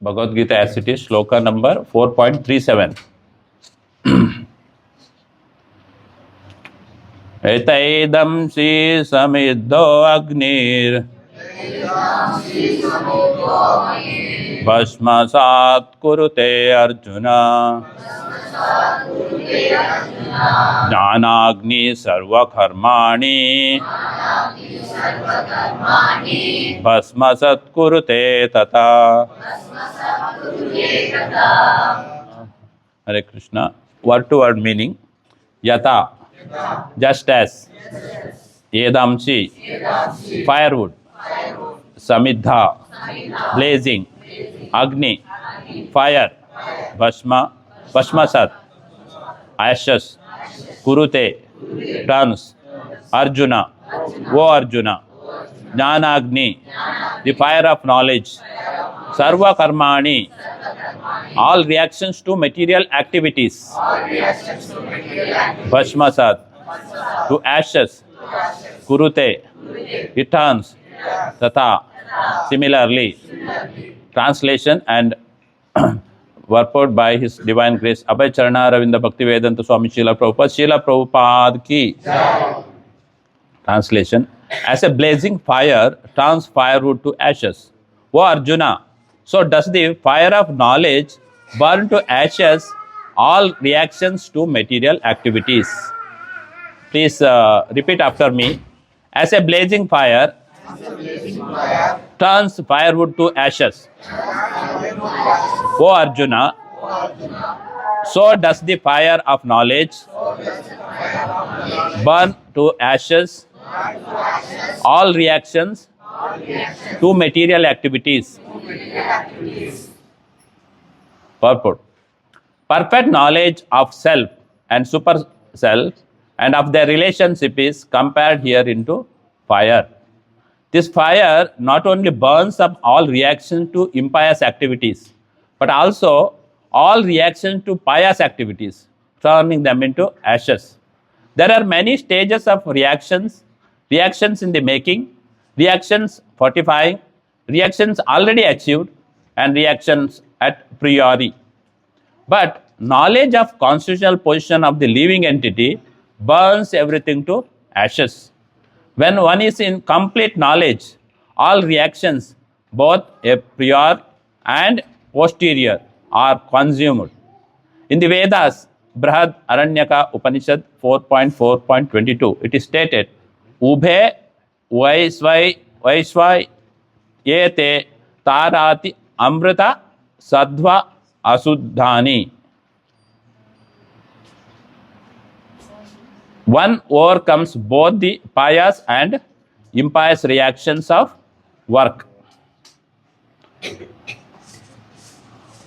Bhagavad-gita as it is, shloka number 4.37. Etaidam si samiddo agnir Bhasmasat kurute Arjuna Jnanagni sarva karmani Bhasmasat kurute tata. Hare Krishna. Word to word meaning. Yata, just as. Edamsi, firewood. Samidha, blazing. Agni, fire. Bhasma, Bhasmasat, ashes. Kurute, turns. Arjuna, O Arjuna. Jnanagni, the fire of knowledge. Sarva karmani, all reactions to material activities. Bhasmasat, to ashes. Kurute, it turns. Tata, similarly. Translation and purport by His Divine Grace Abhay Charana Ravinda Bhaktivedanta Swami Srila Prabhupada. Srila Prabhupada ki. Translation. As a blazing fire turns firewood to ashes. O Arjuna, so does the fire of knowledge burn to ashes all reactions to material activities. Please repeat after me. As a blazing fire turns firewood to ashes. O Arjuna, so does the fire of knowledge burn to ashes all reactions to material activities. Purport. Perfect knowledge of self and super self and of their relationship is compared here into fire. This fire not only burns up all reactions to impious activities, but also all reactions to pious activities, turning them into ashes. There are many stages of reactions in the making, reactions fortifying, reactions already achieved, and reactions at priori. But knowledge of constitutional position of the living entity burns everything to ashes. When one is in complete knowledge, all reactions, both a priori and posterior, are consumed. In the Vedas, Brihad Aranyaka Upanishad 4.4.22, it is stated, Ubhe Vaisvai Yete Tarati Amrita Sadhva Asuddhani. One overcomes both the pious and impious reactions of work.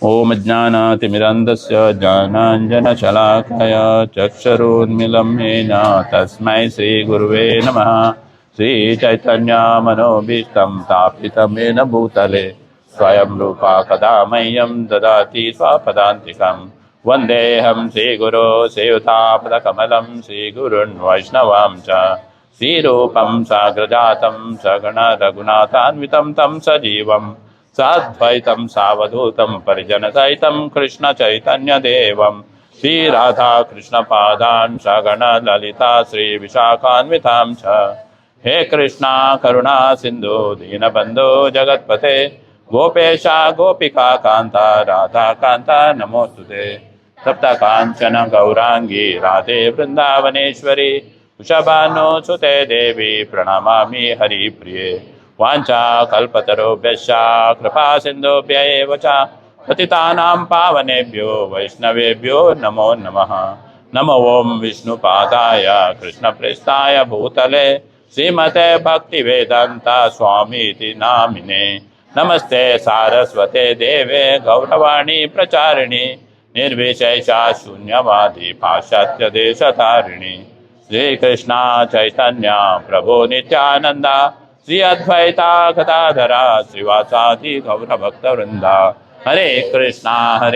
Om Jnana-timirandasya Jnananjana-shalakaya Chakshurunmilam Hena Tasmai Sri Guruve Namaha. Sri Chaitanya Manobhishtam Tapitam Ena Bhutale Swayam Rupa Kadamayam Dadati Swapadantikam Vandeham Sri Guru Seyuta Kamalam Sri Gurun Vaishnavam Cha Sri Rupam Sagrajatam Sagana Raghunathanvitam Tam Sajivam Sadvaitam Savadhutam Parijanasaitam Krishna Chaitanya Devam Sri Radha Krishna Padan Sagana Lalita Sri Vishakhanvitam Cha He Krishna Karuna Sindhu Dinabandhu Jagatpate Gopesha Gopika Kanta Radha Kanta Namostute Sapta Kanchana Gaurangi Radhe Vrindavaneshwari Ushabano Sute Devi Pranamami Hari Priye Vancha Kalpatarobhyasya Kripa Sindhubhya Evacha Patitanam Pavanebhyo Vaishnavebhyo Namo Namaha Namo Om Vishnu Padaya Krishna Prestaya Bhutale Srimate Bhakti Vedanta Swami Iti Namine Namaste Saraswate Deve Gauravani Pracharini Nirvishesha Shunyavadi Pashatya Deshatharini Sri Krishna Chaitanya Prabhu Nitya-dāsa Sri Advaita Gadadhara Srivasadi Gaura Bhakta Vrinda Hare Krishna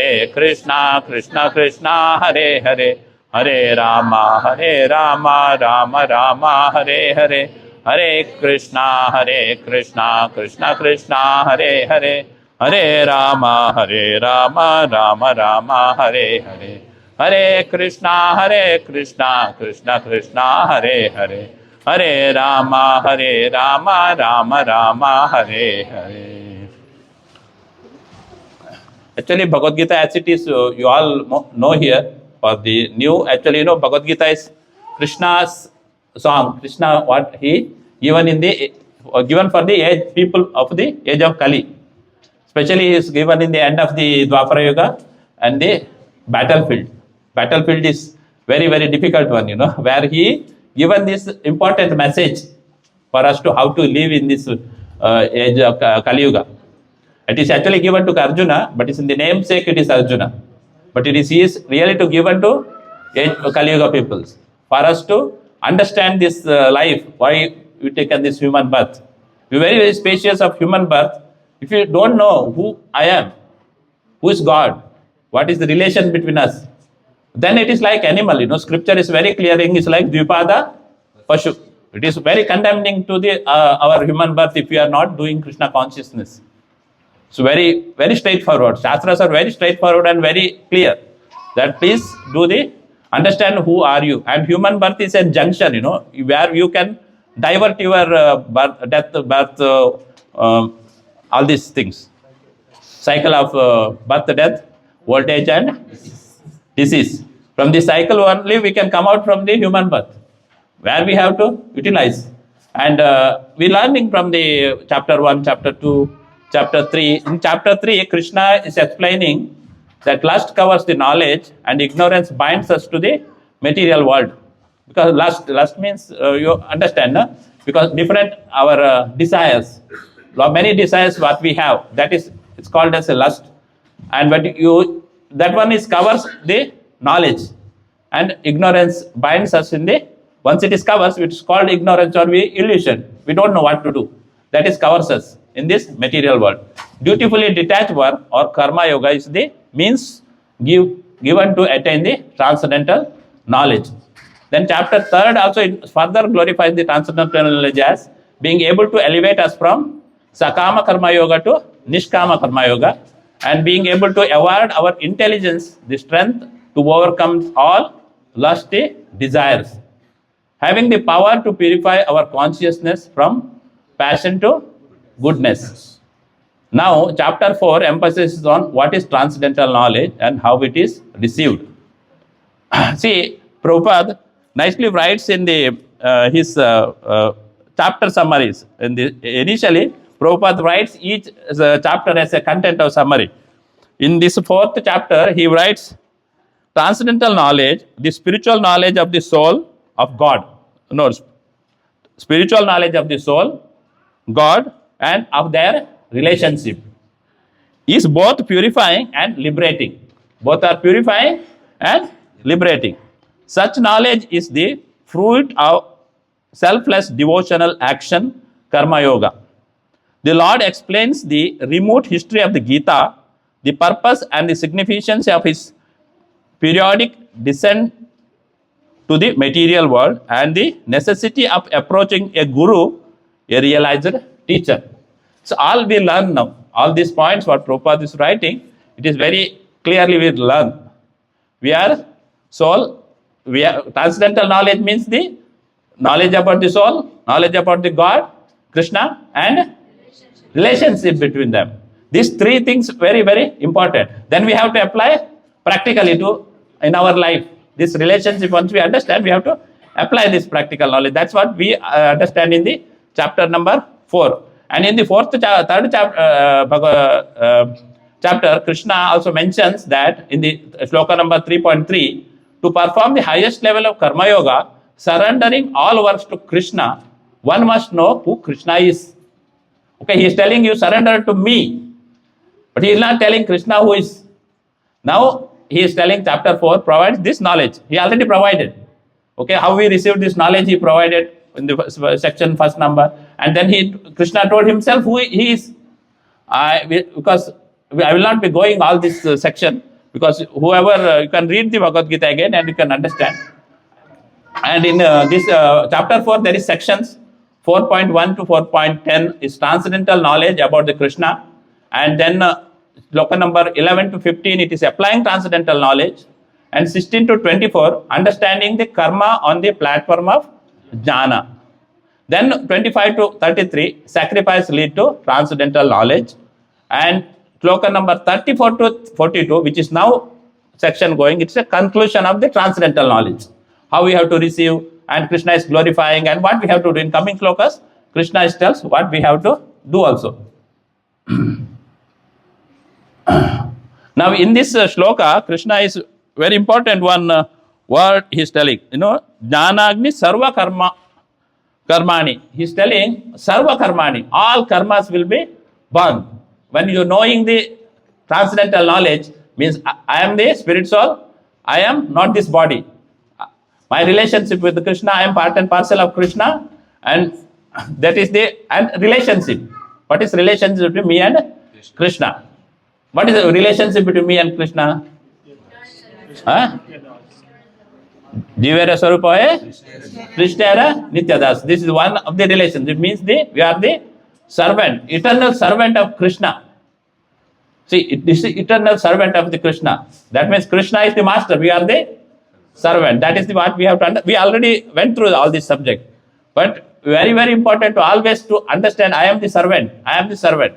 Krishna Krishna Hare Hare Hare Rama Rama Rama Hare Hare Hare Krishna Krishna Krishna Hare Hare Hare Rama, Rama Rama, Hare Hare. Hare Krishna, Krishna Krishna, Hare Hare. Hare Rama, Rama Rama, Hare Hare. Actually, Bhagavad-gita as it is, you all know here, for the new, actually, Bhagavad-gita is Krishna's song. Krishna, what he given in the, given for the age, people of the age of Kali. Especially he is given in the end of the Dwapara Yuga and the battlefield. Battlefield is very, very difficult one, where he given this important message for us to how to live in this age of Kali Yuga. It is actually given to Arjuna, but it's in the namesake it is Arjuna. But he is really to given to Kali Yuga peoples. For us to understand this life, why we taken this human birth. We are very, very spacious of human birth. If you don't know who I am, who is God, what is the relation between us, then it is like animal. Scripture is very clear. It's like Dvipada Pashu. It is very condemning to the our human birth if we are not doing Krishna consciousness. So very, very straightforward. Shastras are very straightforward and very clear. That please do the understand who are you. And human birth is a junction, where you can divert your birth, death, birth, all these things. Cycle of birth, death, old age and disease. From the cycle only we can come out from the human birth, where we have to utilize. And we learning from the chapter 1, chapter 2, chapter 3. In chapter 3, Krishna is explaining that lust covers the knowledge and ignorance binds us to the material world. Because lust means, you understand, no? Because different our desires, many desires what we have, that is, it's called as a lust. And but that one is covers the knowledge, and ignorance binds us in the, once it is covers, it's called ignorance or illusion. We don't know what to do. That is covers us in this material world. Dutifully detached work or karma yoga is the means given to attain the transcendental knowledge. Then chapter 3 also further glorifies the transcendental knowledge as being able to elevate us from sakama karma yoga to nishkama karma yoga, and being able to award our intelligence the strength to overcome all lusty desires, having the power to purify our consciousness from passion to goodness. Now, chapter 4 emphasizes on what is transcendental knowledge and how it is received. See, Prabhupada nicely writes in the his chapter summaries. Initially, Prabhupada writes each chapter as a content of summary. In this 4th chapter, he writes transcendental knowledge, the spiritual knowledge of the soul of God. No, spiritual knowledge of the soul, God, and of their relationship is both purifying and liberating. Both are purifying and liberating. Such knowledge is the fruit of selfless devotional action, karma yoga. The Lord explains the remote history of the Gita, the purpose and the significance of his periodic descent to the material world, and the necessity of approaching a guru, a realized teacher. So all we learn now, all these points what Prabhupada is writing, it is very clearly we learn. We are soul, we are transcendental knowledge means the knowledge about the soul, knowledge about the God, Krishna, and relationship between them. These 3 things very, very important. Then we have to apply practically to in our life. This relationship, once we understand, we have to apply this practical knowledge. That's what we understand in the chapter number 4. And in the 3rd chapter, Krishna also mentions that in the shloka number 3.3, to perform the highest level of karma yoga, surrendering all works to Krishna, one must know who Krishna is. Okay, he is telling you surrender to me, but he is not telling Krishna who is. Now he is telling chapter 4 provides this knowledge. He already provided. Okay, how we received this knowledge he provided in the section 1st number, and then Krishna told himself who he is. Because I will not be going all this section, because whoever you can read the Bhagavad-gita again and you can understand. And in this chapter 4 there is sections 4.1 to 4.10 is transcendental knowledge about the Krishna, And then sloka number 11 to 15, it is applying transcendental knowledge. And 16 to 24, understanding the karma on the platform of jnana. Then 25 to 33, sacrifice lead to transcendental knowledge. And sloka number 34 to 42, which is now section going, it's a conclusion of the transcendental knowledge. How we have to receive, and Krishna is glorifying, and what we have to do. In coming slokas, Krishna tells what we have to do also. Now in this shloka, Krishna is very important one word he is telling. Jnanagni sarva karmani. He is telling sarva karmani. All karmas will be burned. When you are knowing the transcendental knowledge, means I am the spirit soul, I am not this body. My relationship with Krishna, I am part and parcel of Krishna, and that is the relationship. What is relationship between me and Krishna? What is the relationship between me and Krishna? Jivera Swarupa Krishnera Nitya-dāsa. This is one of the relations. It means we are the servant, eternal servant of Krishna. See, this is eternal servant of the Krishna. That means Krishna is the master. We are the servant. That is what we have to understand. We already went through all this subject. But very, very important to always to understand, I am the servant. I am the servant.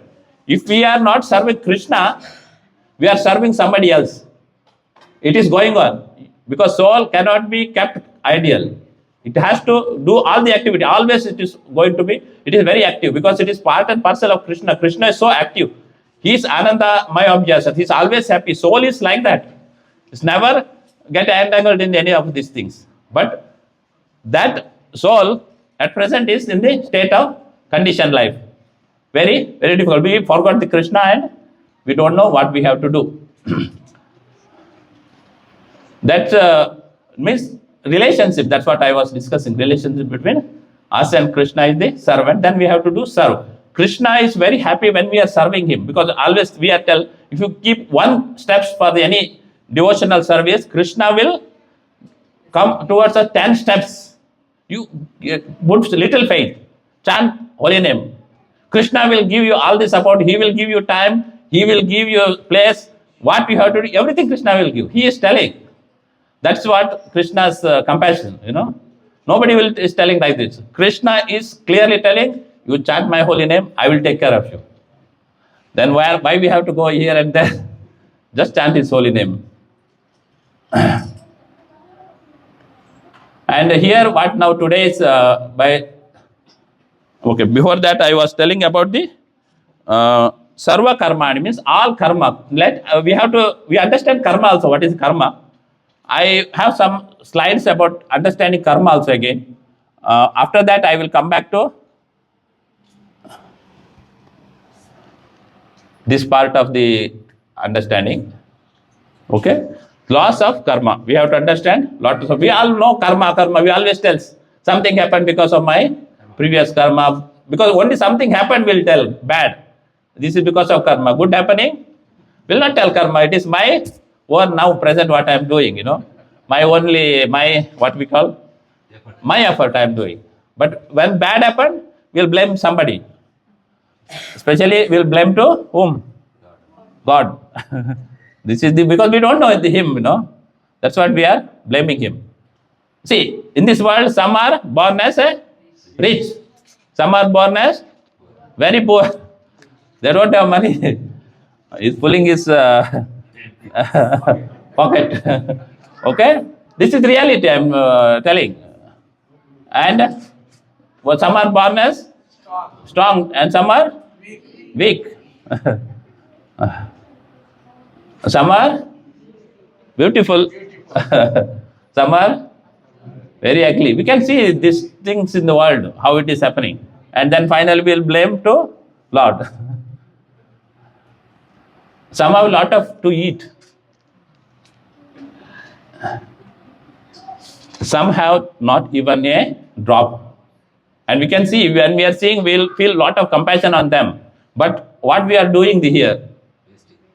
If we are not serving Krishna, we are serving somebody else. It is going on. Because soul cannot be kept ideal. It has to do all the activity. Always it is going to be, it is very active because it is part and parcel of Krishna. Krishna is so active. He is Ananda Maya Abhyasat. He is always happy. Soul is like that. It's never get entangled in any of these things. But that soul at present is in the state of conditioned life. Very, very difficult. We forgot the Krishna and we don't know what we have to do. That means relationship. That's what I was discussing. Relationship between us and Krishna is the servant. Then we have to do serve. Krishna is very happy when we are serving him, because always we are told, if you keep one steps for any devotional service, Krishna will come towards us 10 steps. You put little faith, chant holy name. Krishna will give you all the support. He will give you time. He will give you place. What you have to do, everything Krishna will give. He is telling. That's what Krishna's compassion, Nobody is telling like this. Krishna is clearly telling, you chant my holy name, I will take care of you. Then why we have to go here and there? Just chant his holy name. And here what now today is before that I was telling about the sarva karma, means all karma. We understand karma also. What is karma? I have some slides about understanding karma also again. After that I will come back to this part of the understanding. Okay? Laws of karma. We have to understand lots of. We all know karma. We always tell something happened because of my previous karma. Because only something happened will tell bad. This is because of karma. Good happening will not tell karma. It is my own now present what I am doing, My what we call? My effort I am doing. But when bad happened, we'll blame somebody. Especially we'll blame to whom? God. This is because we don't know him, That's what we are blaming him. See, in this world, some are born as rich. Some are born as very poor. They don't have money. He's pulling his pocket. Okay? This is reality I'm telling. And some are born as strong and some are weak. Some are beautiful. Some are very ugly. We can see these things in the world, how it is happening. And then finally we'll blame to Lord. Some have a lot of to eat. Some have not even a drop. And we can see, when we are seeing, we'll feel a lot of compassion on them. But what we are doing here?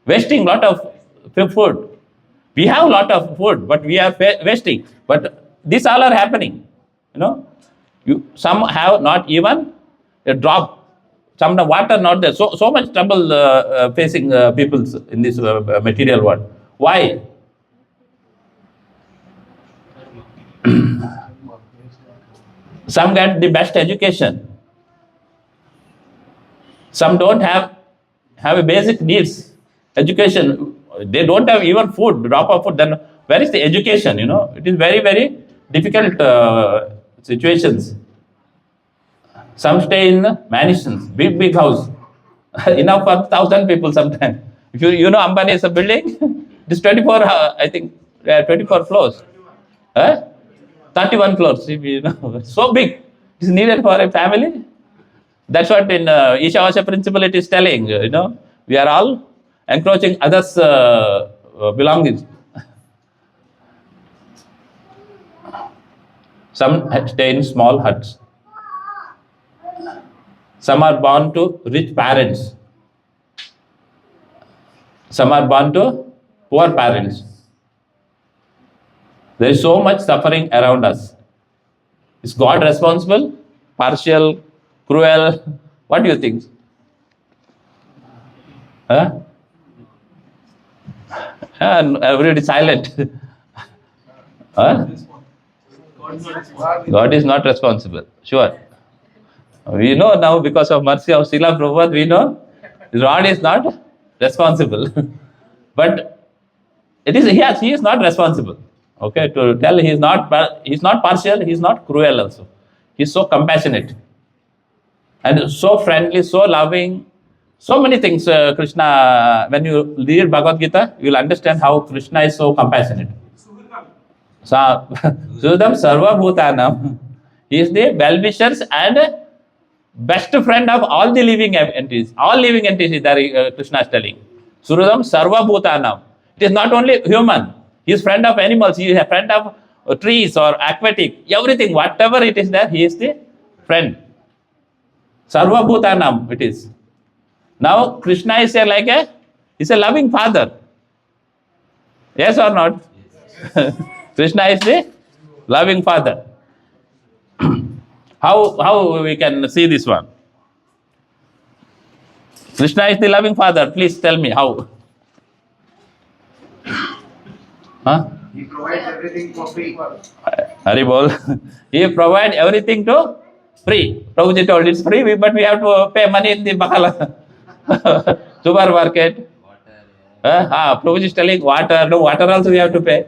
Wasting a lot of food. We have a lot of food, but we are wasting. But these all are happening. Some have not even a drop Some water not there. So much trouble facing people in this material world. Why? Some get the best education. Some don't have a basic needs. Education, they don't have even food, drop of food. Then where is the education? It is very, very difficult situations. Some stay in mansions, big house, enough for 1,000 people sometimes. If you know Ambani is a building, it is 24, I think, 24 floors. 31 floors, so big. It is needed for a family. That's what in Isha principle it is telling, we are all encroaching others' belongings. Some stay in small huts. Some are born to rich parents. Some are born to poor parents. There is so much suffering around us. Is God responsible? Partial? Cruel? What do you think? And everybody silent. God is not responsible. Sure. We know now because of mercy of Srila Prabhupada, we know God is not responsible. But it is he is not responsible. Okay, to tell he is not partial, he is not cruel also. He is so compassionate and so friendly, so loving. So many things Krishna, when you read Bhagavad-gita, you will understand how Krishna is so compassionate. Sudam Sarva Bhutanam. He is the well-wishers and best friend of all the living entities. All living entities that Krishna is telling. Surudam Sarva Bhutanam. It is not only human. He is friend of animals. He is a friend of trees or aquatic. Everything, whatever it is there, he is the friend. Sarva Bhutanam it is. Now Krishna is a loving father. Yes or not? Yes. Krishna is the loving father. How we can see this one? Krishna is the loving father. Please tell me how. He provides everything for free. Haribol. He provides everything to free. Prabhuji told it's free, but we have to pay money in the Bakala supermarket. Prabhuji is telling water. No, water also we have to pay.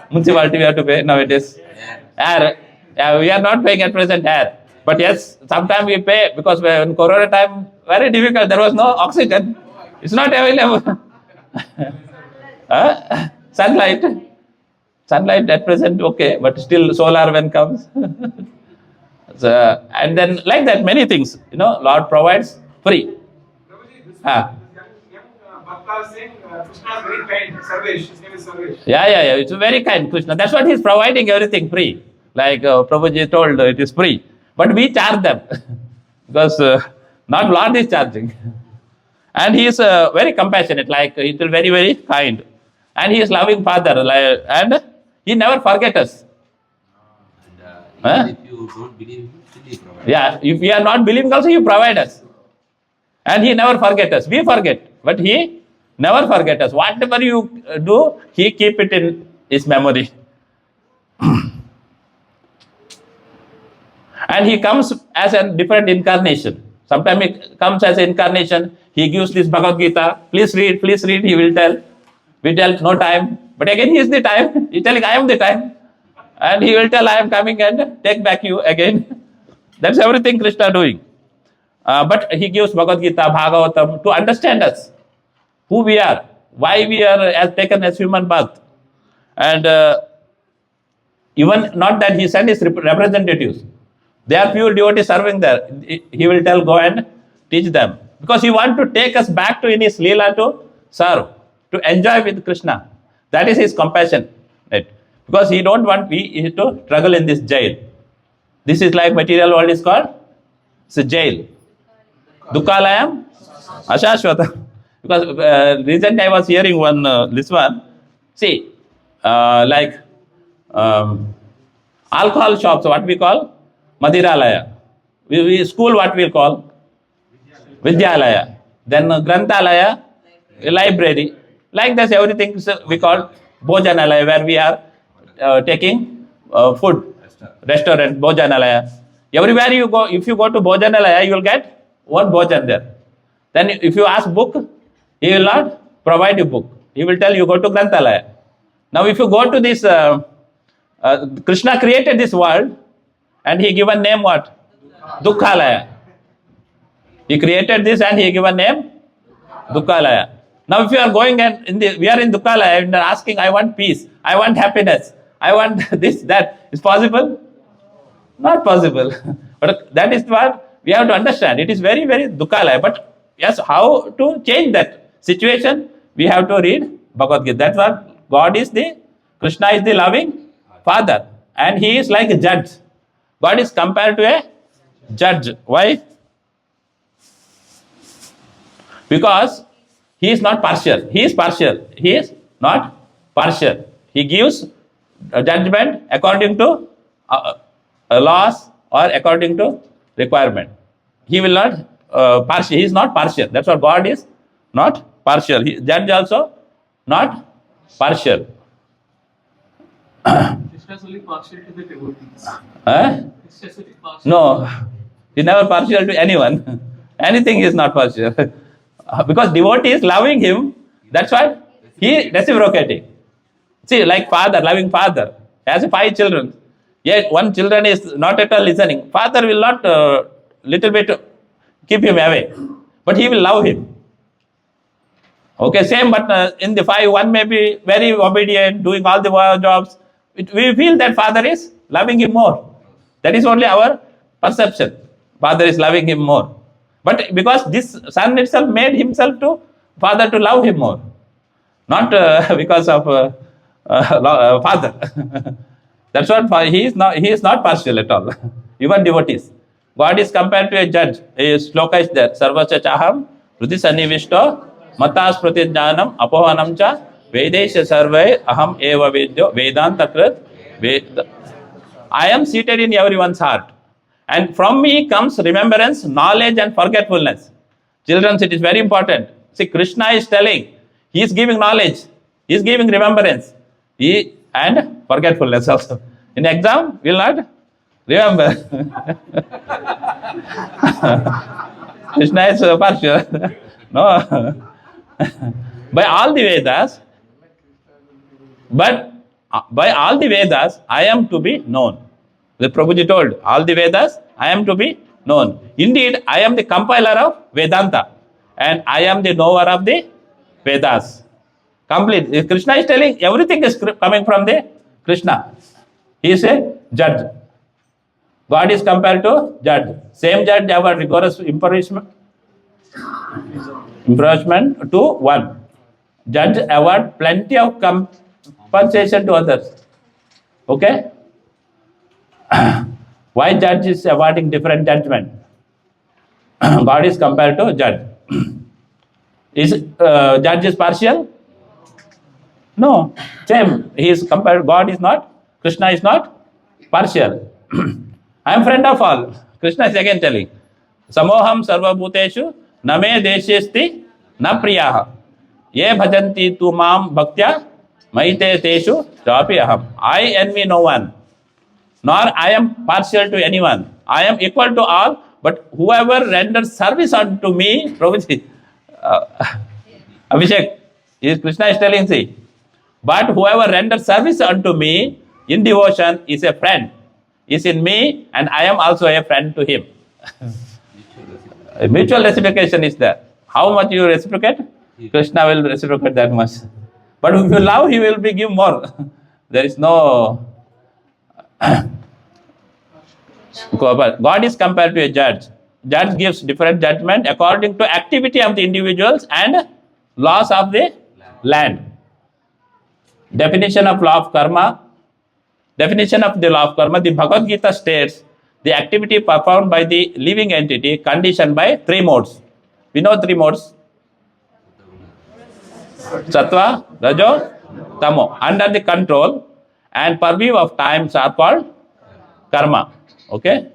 Municipality we have to pay nowadays. Air. We are not paying at present air. But yes, sometimes we pay because in Corona time, very difficult. There was no oxygen. It's not available. Sunlight at present okay, but still solar when comes. And then like that many things, Lord provides free. Krishna is very kind. Sarvesh, his name is Sarvesh. Yeah. It's very kind Krishna. That's what he's providing everything free. Like Prabhuji told, it is free. But we charge them because not Lord is charging. And he is very compassionate. Like he is very, very kind. And he is loving father, and he never forget us. If you don't believe, still he provides. Yeah, if we are not believing also, he provide us. And he never forget us. We forget, but he never forget us. Whatever you do, he keep it in his memory. And he comes as a different incarnation. Sometimes he comes as an incarnation. He gives this Bhagavad-gita. Please read, he will tell. We tell no time. But again he is the time. He is telling I am the time. And he will tell I am coming and take back you again. That's everything Krishna doing. But he gives Bhagavad-gita, Bhagavatam to understand us. Who we are. Why we are taken as human birth. And even not that he sent his representatives. There are few devotees serving there. He will tell go and teach them. Because he wants to take us back to in his Leela to serve. To enjoy with Krishna. That is his compassion. Right? Because he don't want we to struggle in this jail. This is like material world is called. It's a jail. Dukkalayam Ashashvata. Because recently I was hearing this one. See, like alcohol shops, what we call? Madiralaya. We school what we call? Vidyalaya. Then Granthalaya, library. Like this, everything we call Bhojanalaya, where we are taking food. Restaurant, Bhojanalaya. Everywhere you go, if you go to Bhojanalaya, you will get one Bhojan there. Then if you ask book, he will not provide you book. He will tell you go to Granthalaya. Now if you go to this, Krishna created this world and he given name what? Dukkhalaya. He created this and he given name Dukkhalaya. Now if you are going and we are in Dukkhalaya and asking, I want peace, I want happiness, I want this, that, is possible? Not possible. But that is what we have to understand. It is very, very Dukkhalaya. But yes, how to change that situation? We have to read Bhagavad-gita. That's what God is Krishna is the loving Father. And he is like a judge. God is compared to a judge. Why? Because he is not partial. He is partial. He is not partial. He gives a judgment according to laws or according to requirement. He will not partial. He is not partial. That's what God is not partial. Judge also not partial. Krishna is only partial to the devotees. Krishna is only partial. No, he never partial to anyone. Anything is not partial. Because devotee is loving him, that's why he reciprocating. See, like father, loving father, has 5 children. Yet one children is not at all listening. Father will not little bit keep him away, but he will love him. Okay, same, but in the 5, one may be very obedient, doing all the jobs. We feel that father is loving him more. That is only our perception. Father is loving him more. But because this son itself made himself to father to love him more. Not because of father. That's what he is not partial at all. Even devotees. God is compared to a judge. A sloka is there. Sarvacha chaham, Rudhi Sanivishto, Matas Pratijnanam, Apohanam cha, Vedesha Sarvai, Aham Eva Vedyo, Vedanta Krit, I am seated in everyone's heart. And from me comes remembrance, knowledge and forgetfulness. Children, it is very important. See, Krishna is telling, he is giving knowledge, he is giving remembrance, and forgetfulness also. In exam, will not remember. Krishna is partial. No. By all the Vedas, I am to be known. The Prabhuji told, all the Vedas, I am to be known. Indeed, I am the compiler of Vedanta. And I am the knower of the Vedas. Complete. Krishna is telling, everything is coming from the Krishna. He is a judge. God is compared to judge. Same judge have a rigorous impeachment to one. Judge award plenty of compensation to others. Okay? Why judge is awarding different judgment? God is compared to judge. Is judge is partial? No. Same. He is compared. God is not. Krishna is not partial. I am friend of all. Krishna is again telling. Samoham sarva bhuteshu name deshesti na priyaha. Ye bhajanti tu mam bhaktya maite teshu chapi aham. I envy no one. Nor I am partial to anyone. I am equal to all, but whoever renders service unto me, Prabhuji, Abhishek, Krishna is telling, see, but whoever renders service unto me in devotion is a friend, is in me, and I am also a friend to him. Mutual reciprocation is there. How much you reciprocate? Krishna will reciprocate that much. But if you love, he will give more. There is no... God is compared to a judge. Judge gives different judgment according to activity of the individuals and laws of the land. Definition of law of karma. Definition of the law of karma. The Bhagavad-gita states the activity performed by the living entity conditioned by 3 modes. We know 3 modes. Sattva, Rajo, Tamo. Under the control and purview of times are called karma. Okay?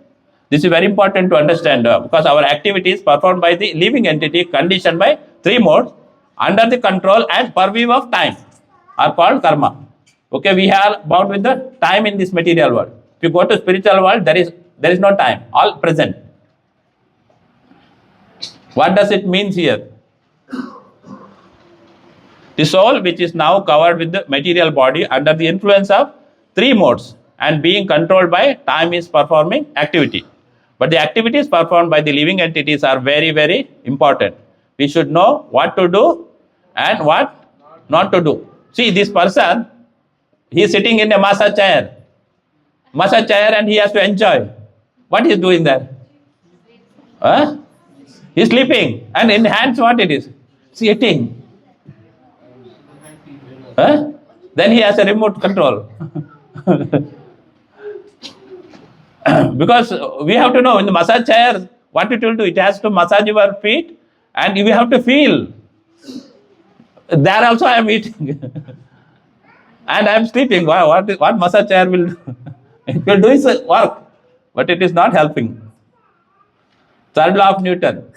This is very important to understand because our activities performed by the living entity conditioned by three modes under the control and purview of time are called karma. Okay, we are bound with the time in this material world. If you go to spiritual world, there is no time, all present. What does it mean here? The soul, which is now covered with the material body under the influence of three modes and being controlled by time, is performing activity. But the activities performed by the living entities are very, very important. We should know what to do and what not to do. See, this person, he is sitting in a massage chair, and he has to enjoy. What he is doing there? Huh? He is sleeping, and in hands what it is? Sitting. Huh? Then he has a remote control. Because we have to know in the massage chair what it will do. It has to massage your feet, and we have to feel. There also I am eating, and I am sleeping. What massage chair will do? It will do its work, but it is not helping. Third law of Newton,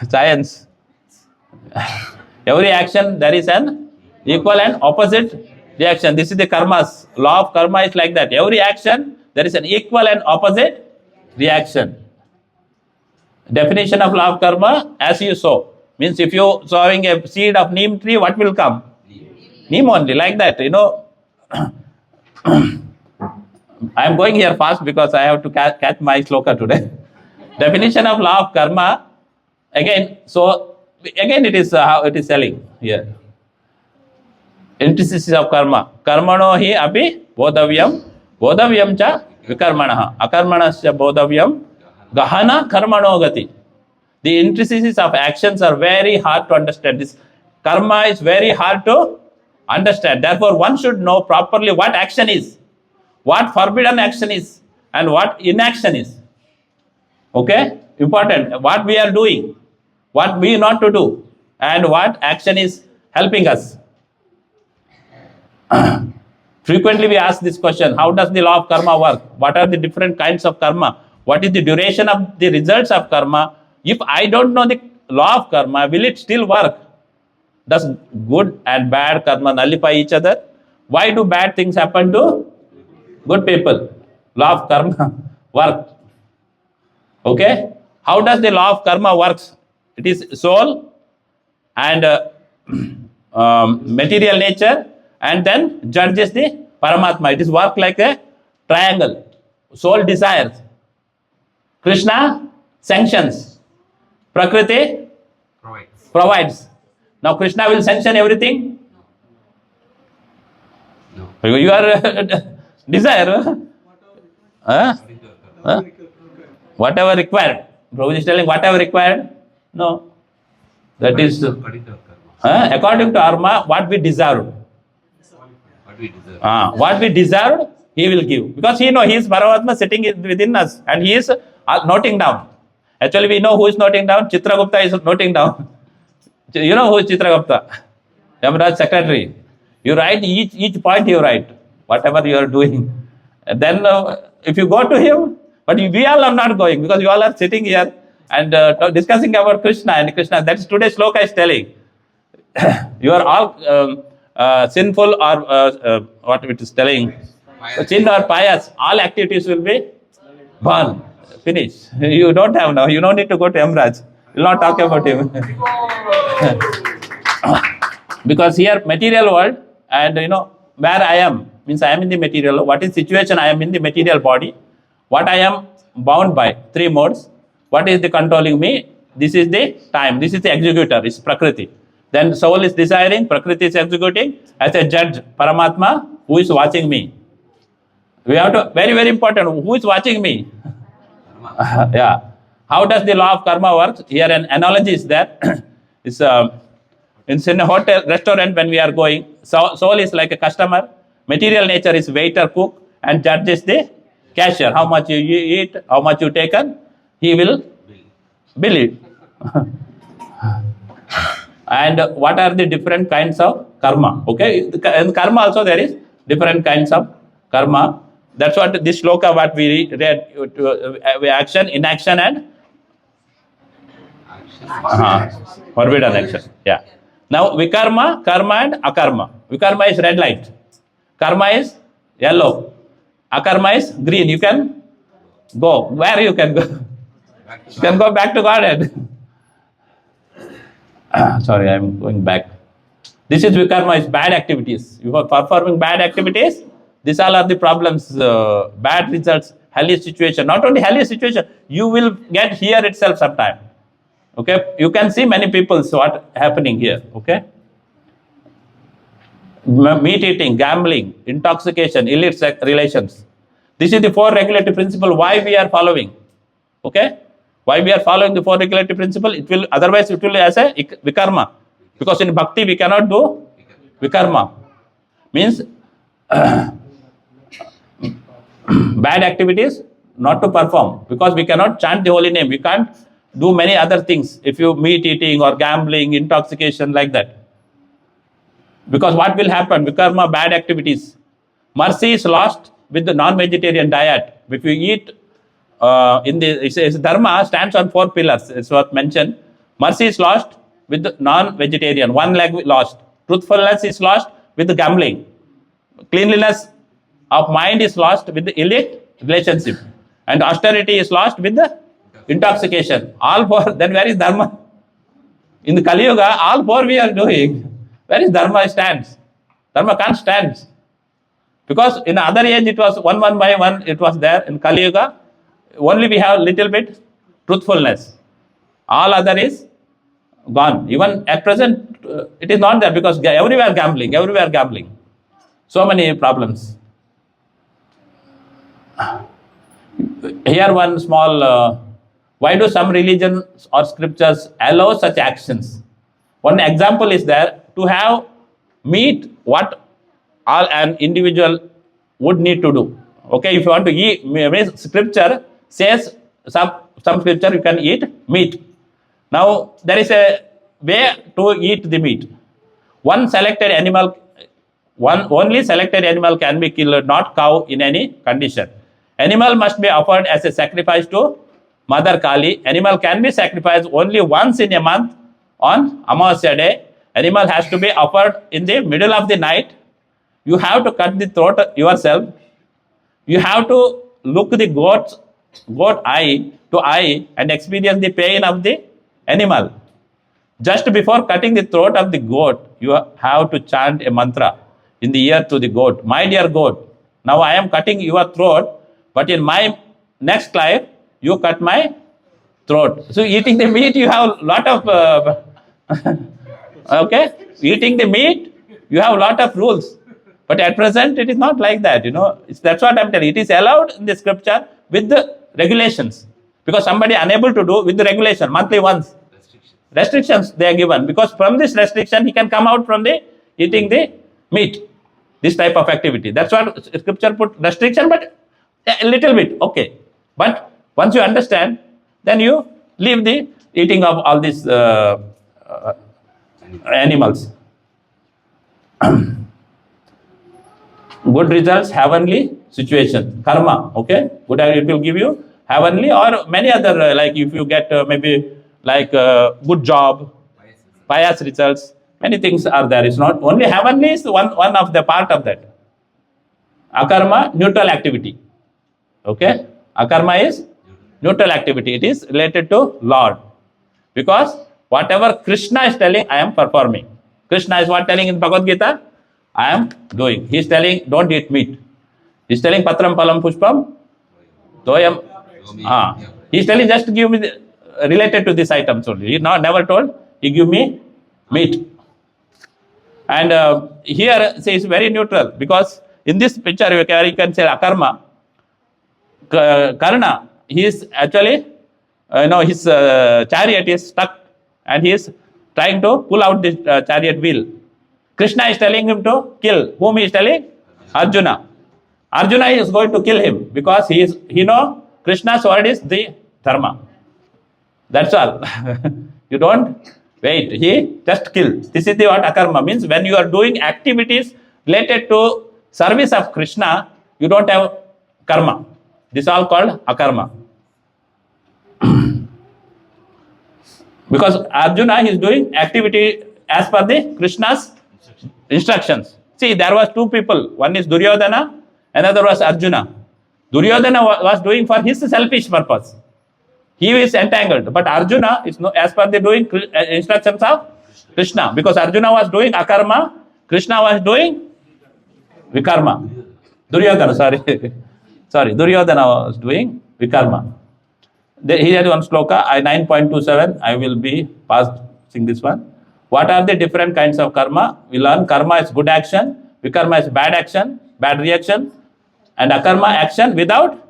science. Every action there is an equal and opposite reaction. This is the karmas. Law of karma is like that. Every action there is an equal and opposite reaction. Definition of law of karma: as you sow. Means if you sowing a seed of neem tree, what will come? Neem only, like that, you know. I am going here fast because I have to catch my sloka today. Definition of law of karma, again, so again it is how it is telling here. Antithesis of karma. Karmano hi api bodhavyam cha vikarmanaha. Akarmanasya bodhavyam gahana karmano gati. The intricacies of actions are very hard to understand. This karma is very hard to understand. Therefore, one should know properly what action is, what forbidden action is, and what inaction is. Okay? Important. What we are doing, what we not to do, and what action is helping us. Frequently we ask this question: how does the law of karma work? What are the different kinds of karma? What is the duration of the results of karma? If I don't know the law of karma, will it still work? Does good and bad karma nullify each other? Why do bad things happen to good people? Law of karma work. Okay? How does the law of karma works? It is soul and material nature, and then judges the Paramatma. It is work like a triangle. Soul desires, Krishna sanctions, Prakriti provides. Now Krishna will sanction everything. No. You are desire. Whatever required. Prabhu is telling whatever required. No. That is according to karma, what we deserve. What we deserve, he will give. Because he knows he is Paramatma sitting within us, and he is noting down. Actually, we know who is noting down. Chitragupta is noting down. You know who is Chitragupta? Yamaraj secretary. You write each point you write, whatever you are doing. And then if you go to him, but we all are not going because you all are sitting here and discussing about Krishna and Krishna. That is today's sloka is telling. You are all sinful or what it is telling. Sin or pious, all activities will be burned. Finish. You don't have now. You don't need to go to Yamraj. We'll not talk about him. Because here material world, and you know where I am, means I am in the material. What is situation? I am in the material body. What I am bound by, three modes. What is the controlling me? This is the time. This is the executor. It's Prakriti. Then soul is desiring. Prakriti is executing. As a judge, Paramatma, who is watching me. We have to, very, very important, who is watching me? Yeah. How does the law of karma work? Here an analogy is there. It's in a hotel, restaurant when we are going. Soul is like a customer. Material nature is waiter, cook, and judge is the cashier. How much you eat, how much you taken, he will bill it. And what are the different kinds of karma? Okay, in karma also there is different kinds of karma. That's what this shloka what we read, action, inaction and forbidden action. Yeah. Now vikarma, karma and akarma. Vikarma is red light. Karma is yellow. Akarma is green. You can go. Where you can go? You can go back to Godhead. Sorry, I'm going back. This is vikarma, is bad activities. You are performing bad activities. These all are the problems, bad results, hellish situation. Not only hellish situation, you will get here itself sometime. Okay, you can see many people what happening here. Okay, meat eating, gambling, intoxication, illicit relations. This is the 4 regulatory principle. Why we are following? Okay, why we are following the 4 regulatory principle? It will otherwise it will be as a vikarma, because in bhakti we cannot do vikarma. Means bad activities not to perform, because we cannot chant the holy name. We can't do many other things if you meat eating or gambling, intoxication, like that. Because what will happen? Vikarma, bad activities. Mercy is lost with the non-vegetarian diet. If you eat it's dharma stands on 4 pillars. It's what mentioned. Mercy is lost with the non-vegetarian. 1 leg lost. Truthfulness is lost with the gambling. Cleanliness of mind is lost with the illicit relationship. And austerity is lost with the intoxication. All 4. Then where is dharma? In the Kali Yuga, all 4 we are doing. Where is dharma stands? Dharma can't stand. Because in other age it was one by one, it was there. In Kali Yuga, only we have little bit truthfulness. All other is gone. Even at present, it is not there, because everywhere gambling. So many problems. Here one small, why do some religions or scriptures allow such actions? One example is there, to have meat what all an individual would need to do. Okay, if you want to eat, scripture says some scripture you can eat meat. Now there is a way to eat the meat. Only selected animal can be killed, not cow in any condition. Animal must be offered as a sacrifice to Mother Kali. Animal can be sacrificed only once in a month on Amavasya day. Animal has to be offered in the middle of the night. You have to cut the throat yourself. You have to look the goat eye to eye and experience the pain of the animal. Just before cutting the throat of the goat, you have to chant a mantra in the ear to the goat. My dear goat, now I am cutting your throat, but in my next life, you cut my throat. So eating the meat, you have a lot of, okay, eating the meat, you have a lot of rules. But at present, it is not like that, That's what I'm telling you. It is allowed in the scripture with the regulations. Because somebody unable to do with the regulation, monthly once. Restrictions they are given. Because from this restriction, he can come out from the eating the meat. This type of activity. That's what scripture put restriction, but a little bit, okay. But once you understand, then you leave the eating of all these animals. Good results, heavenly situation, karma, okay? Good, it will give you heavenly or many other, like if you get maybe like good job, pious results, many things are there. It's not only heavenly is one of the part of that. Akarma, neutral activity, okay? Akarma is neutral activity. It is related to Lord. Because whatever Krishna is telling, I am performing. Krishna is what telling in Bhagavad-gita? I am doing. He is telling, don't eat meat. He is telling, Patram Palam Pushpam Toyam. He is telling, just give me related to this items only. He never told, he give me meat. And here it is very neutral, because in this picture you can say akarma. Karna, he is actually, his chariot is stuck and he is trying to pull out the chariot wheel. Krishna is telling him to kill. Whom he is telling? Arjuna. Arjuna is going to kill him because he know Krishna's word is the dharma. That's all. You don't wait. He just kill. This is the what akarma means. When you are doing activities related to service of Krishna, you don't have karma. This is all called akarma. Because Arjuna is doing activity as per the Krishna's instructions. See, there was two people. One is Duryodhana, another was Arjuna. Duryodhana was doing for his selfish purpose. He is entangled. But Arjuna is as per the doing instructions of Krishna. Because Arjuna was doing akarma, Krishna was doing vikarma. Duryodhana, sorry. Duryodhana was doing vikarma. He had one sloka, 9.27. I will be passing this one. What are the different kinds of karma? We learn karma is good action, vikarma is bad action, bad reaction, and akarma action without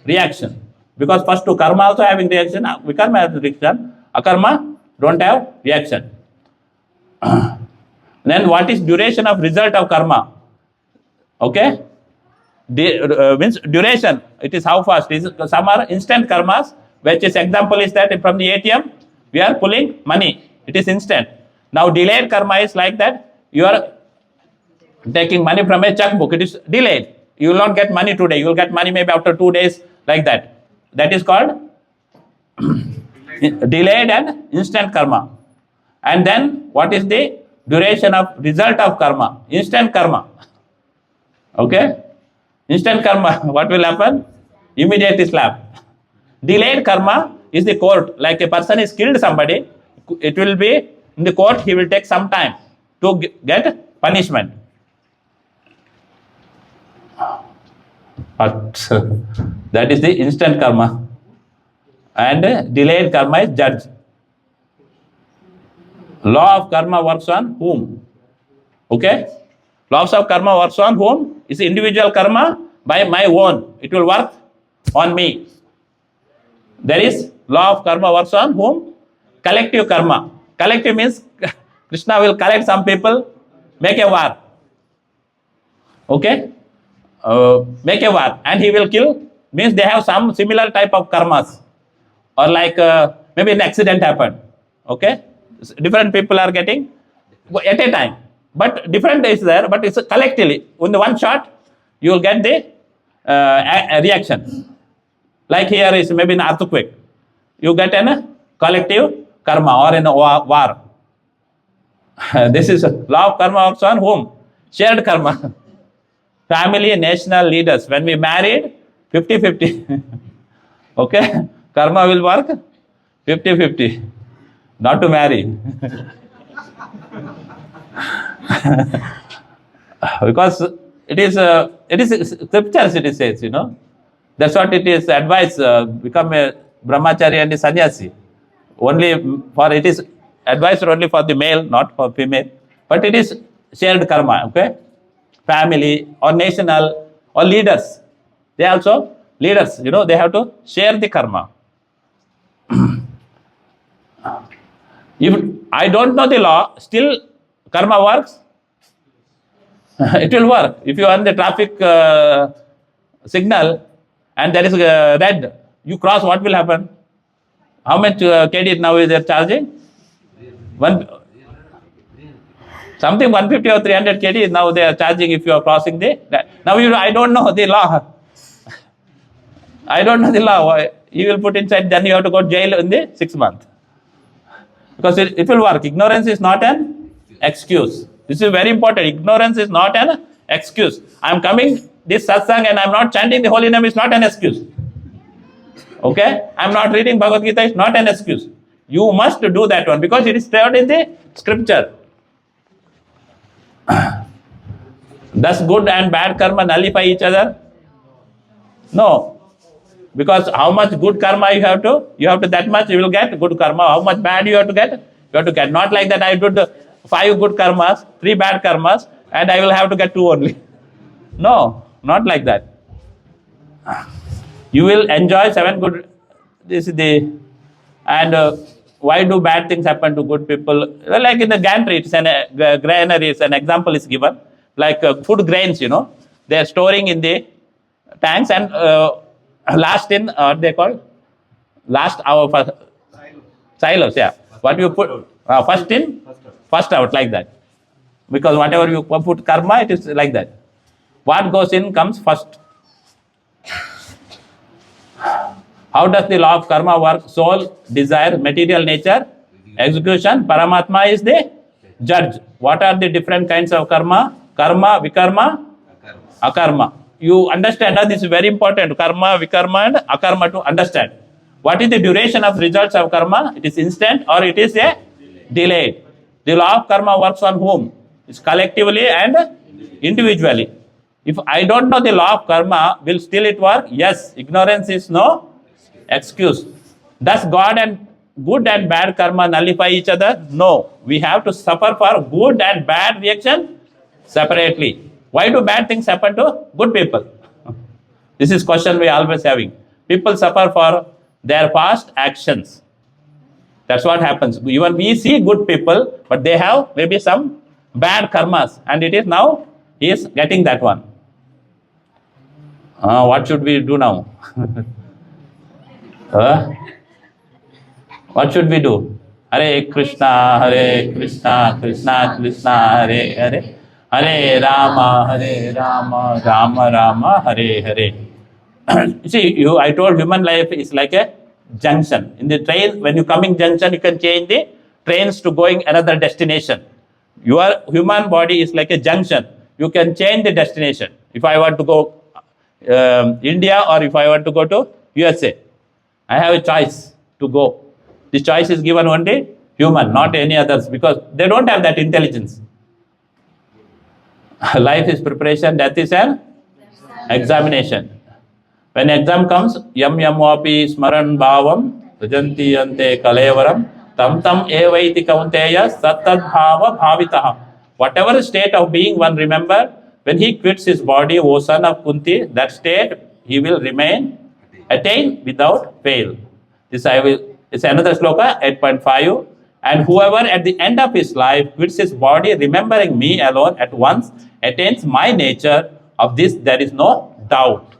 reaction. Because first two karma also having reaction, vikarma has reaction, akarma don't have reaction. Then what is duration of result of karma? Okay? Means duration, it is how fast. Some are instant karmas, which is example is that from the ATM, we are pulling money. It is instant. Now delayed karma is like that, you are taking money from a checkbook. It is delayed. You will not get money today. You will get money maybe after 2 days, like that. That is called delayed and instant karma. And then what is the duration of result of karma? Instant karma. Okay? Instant karma, what will happen? Immediate slap. Delayed karma is the court. Like a person is killed somebody, it will be in the court, he will take some time to get punishment. But that is the instant karma. And delayed karma is judge. Law of karma works on whom? Okay? Laws of karma works on whom? Is individual karma by my own. It will work on me. There is law of karma works on whom? Collective karma. Collective means Krishna will collect some people, make a war. Okay? Make a war. And he will kill. Means they have some similar type of karmas. Or like maybe an accident happened. Okay? Different people are getting at a time. But different is there, but it's collectively. In the one shot, you will get the reaction. Like here is maybe an earthquake. You get a collective karma or in a war. This is law of karma works on whom? Shared karma. Family, national leaders. When we married, 50-50. Okay? Karma will work 50-50. Not to marry. Because it is scriptures, it says, That's what it is advice, become a brahmachari and a sannyasi. Only for, it is advice only for the male, not for female. But it is shared karma, okay? Family or national or leaders. They also, leaders, they have to share the karma. If I don't know the law, still karma works. It will work. If you are on the traffic signal and there is red, you cross, what will happen? How much credit now is there charging? Something 150 or 300 kd now they are charging if you are crossing the. Now I don't know the law. I don't know the law. You will put inside, then you have to go to jail in the 6 months. Because it will work. Ignorance is not an excuse. This is very important. Ignorance is not an excuse. I am coming this satsanga and I am not chanting the holy name is not an excuse. Okay? I am not reading Bhagavad-gita is not an excuse. You must do that one because it is stated in the scripture. Does good and bad karma nullify each other? No. Because how much good karma you have to that much you will get good karma. How much bad you have to get. Not like that I did 5 good karmas, 3 bad karmas, and I will have to get 2 only. No, not like that. You will enjoy 7 good. This is the, and why do bad things happen to good people? Well, like in the gantry, it's an granary. It's an example is given. Like food grains, they are storing in the tanks and last in, what they call? Last hour for silos, yeah. What you put, first in, first out, like that. Because whatever you put karma, it is like that. What goes in comes first. How does the law of karma work? Soul, desire, material nature, execution. Paramatma is the judge. What are the different kinds of karma? Karma, vikarma, akarma. You understand that this is very important. Karma, vikarma and akarma to understand. What is the duration of results of karma? It is instant or it is a delayed. The law of karma works on whom? It's collectively and individually. If I don't know the law of karma, will still it work? Yes. Ignorance is no excuse. Does God and good and bad karma nullify each other? No. We have to suffer for good and bad reaction separately. Why do bad things happen to good people? This is question we always having. People suffer for their past actions. That's what happens. Even we see good people, but they have maybe some bad karmas, and it is now he is getting that one. What should we do now? What should we do? Hare Krishna, Krishna Krishna, Hare Hare, Hare Rama, Rama Rama, Hare Hare. You see, I told human life is like a junction. In the train, when you coming junction, you can change the trains to going another destination. Your human body is like a junction. You can change the destination. If I want to go India or if I want to go to USA, I have a choice to go. The choice is given only human, not any others, because they don't have that intelligence. Life is preparation, death is an examination. When exam comes, yam wapi smaran bhavam, rajanti ante kalevaram, tam evaiti kaunteya sattad bhava bhavitaha. Whatever state of being one remember, when he quits his body, O son of Kunti, that state he will attain without fail. This I will. It's another sloka, 8.5. And whoever at the end of his life quits his body, remembering me alone at once, attains my nature. Of this there is no doubt.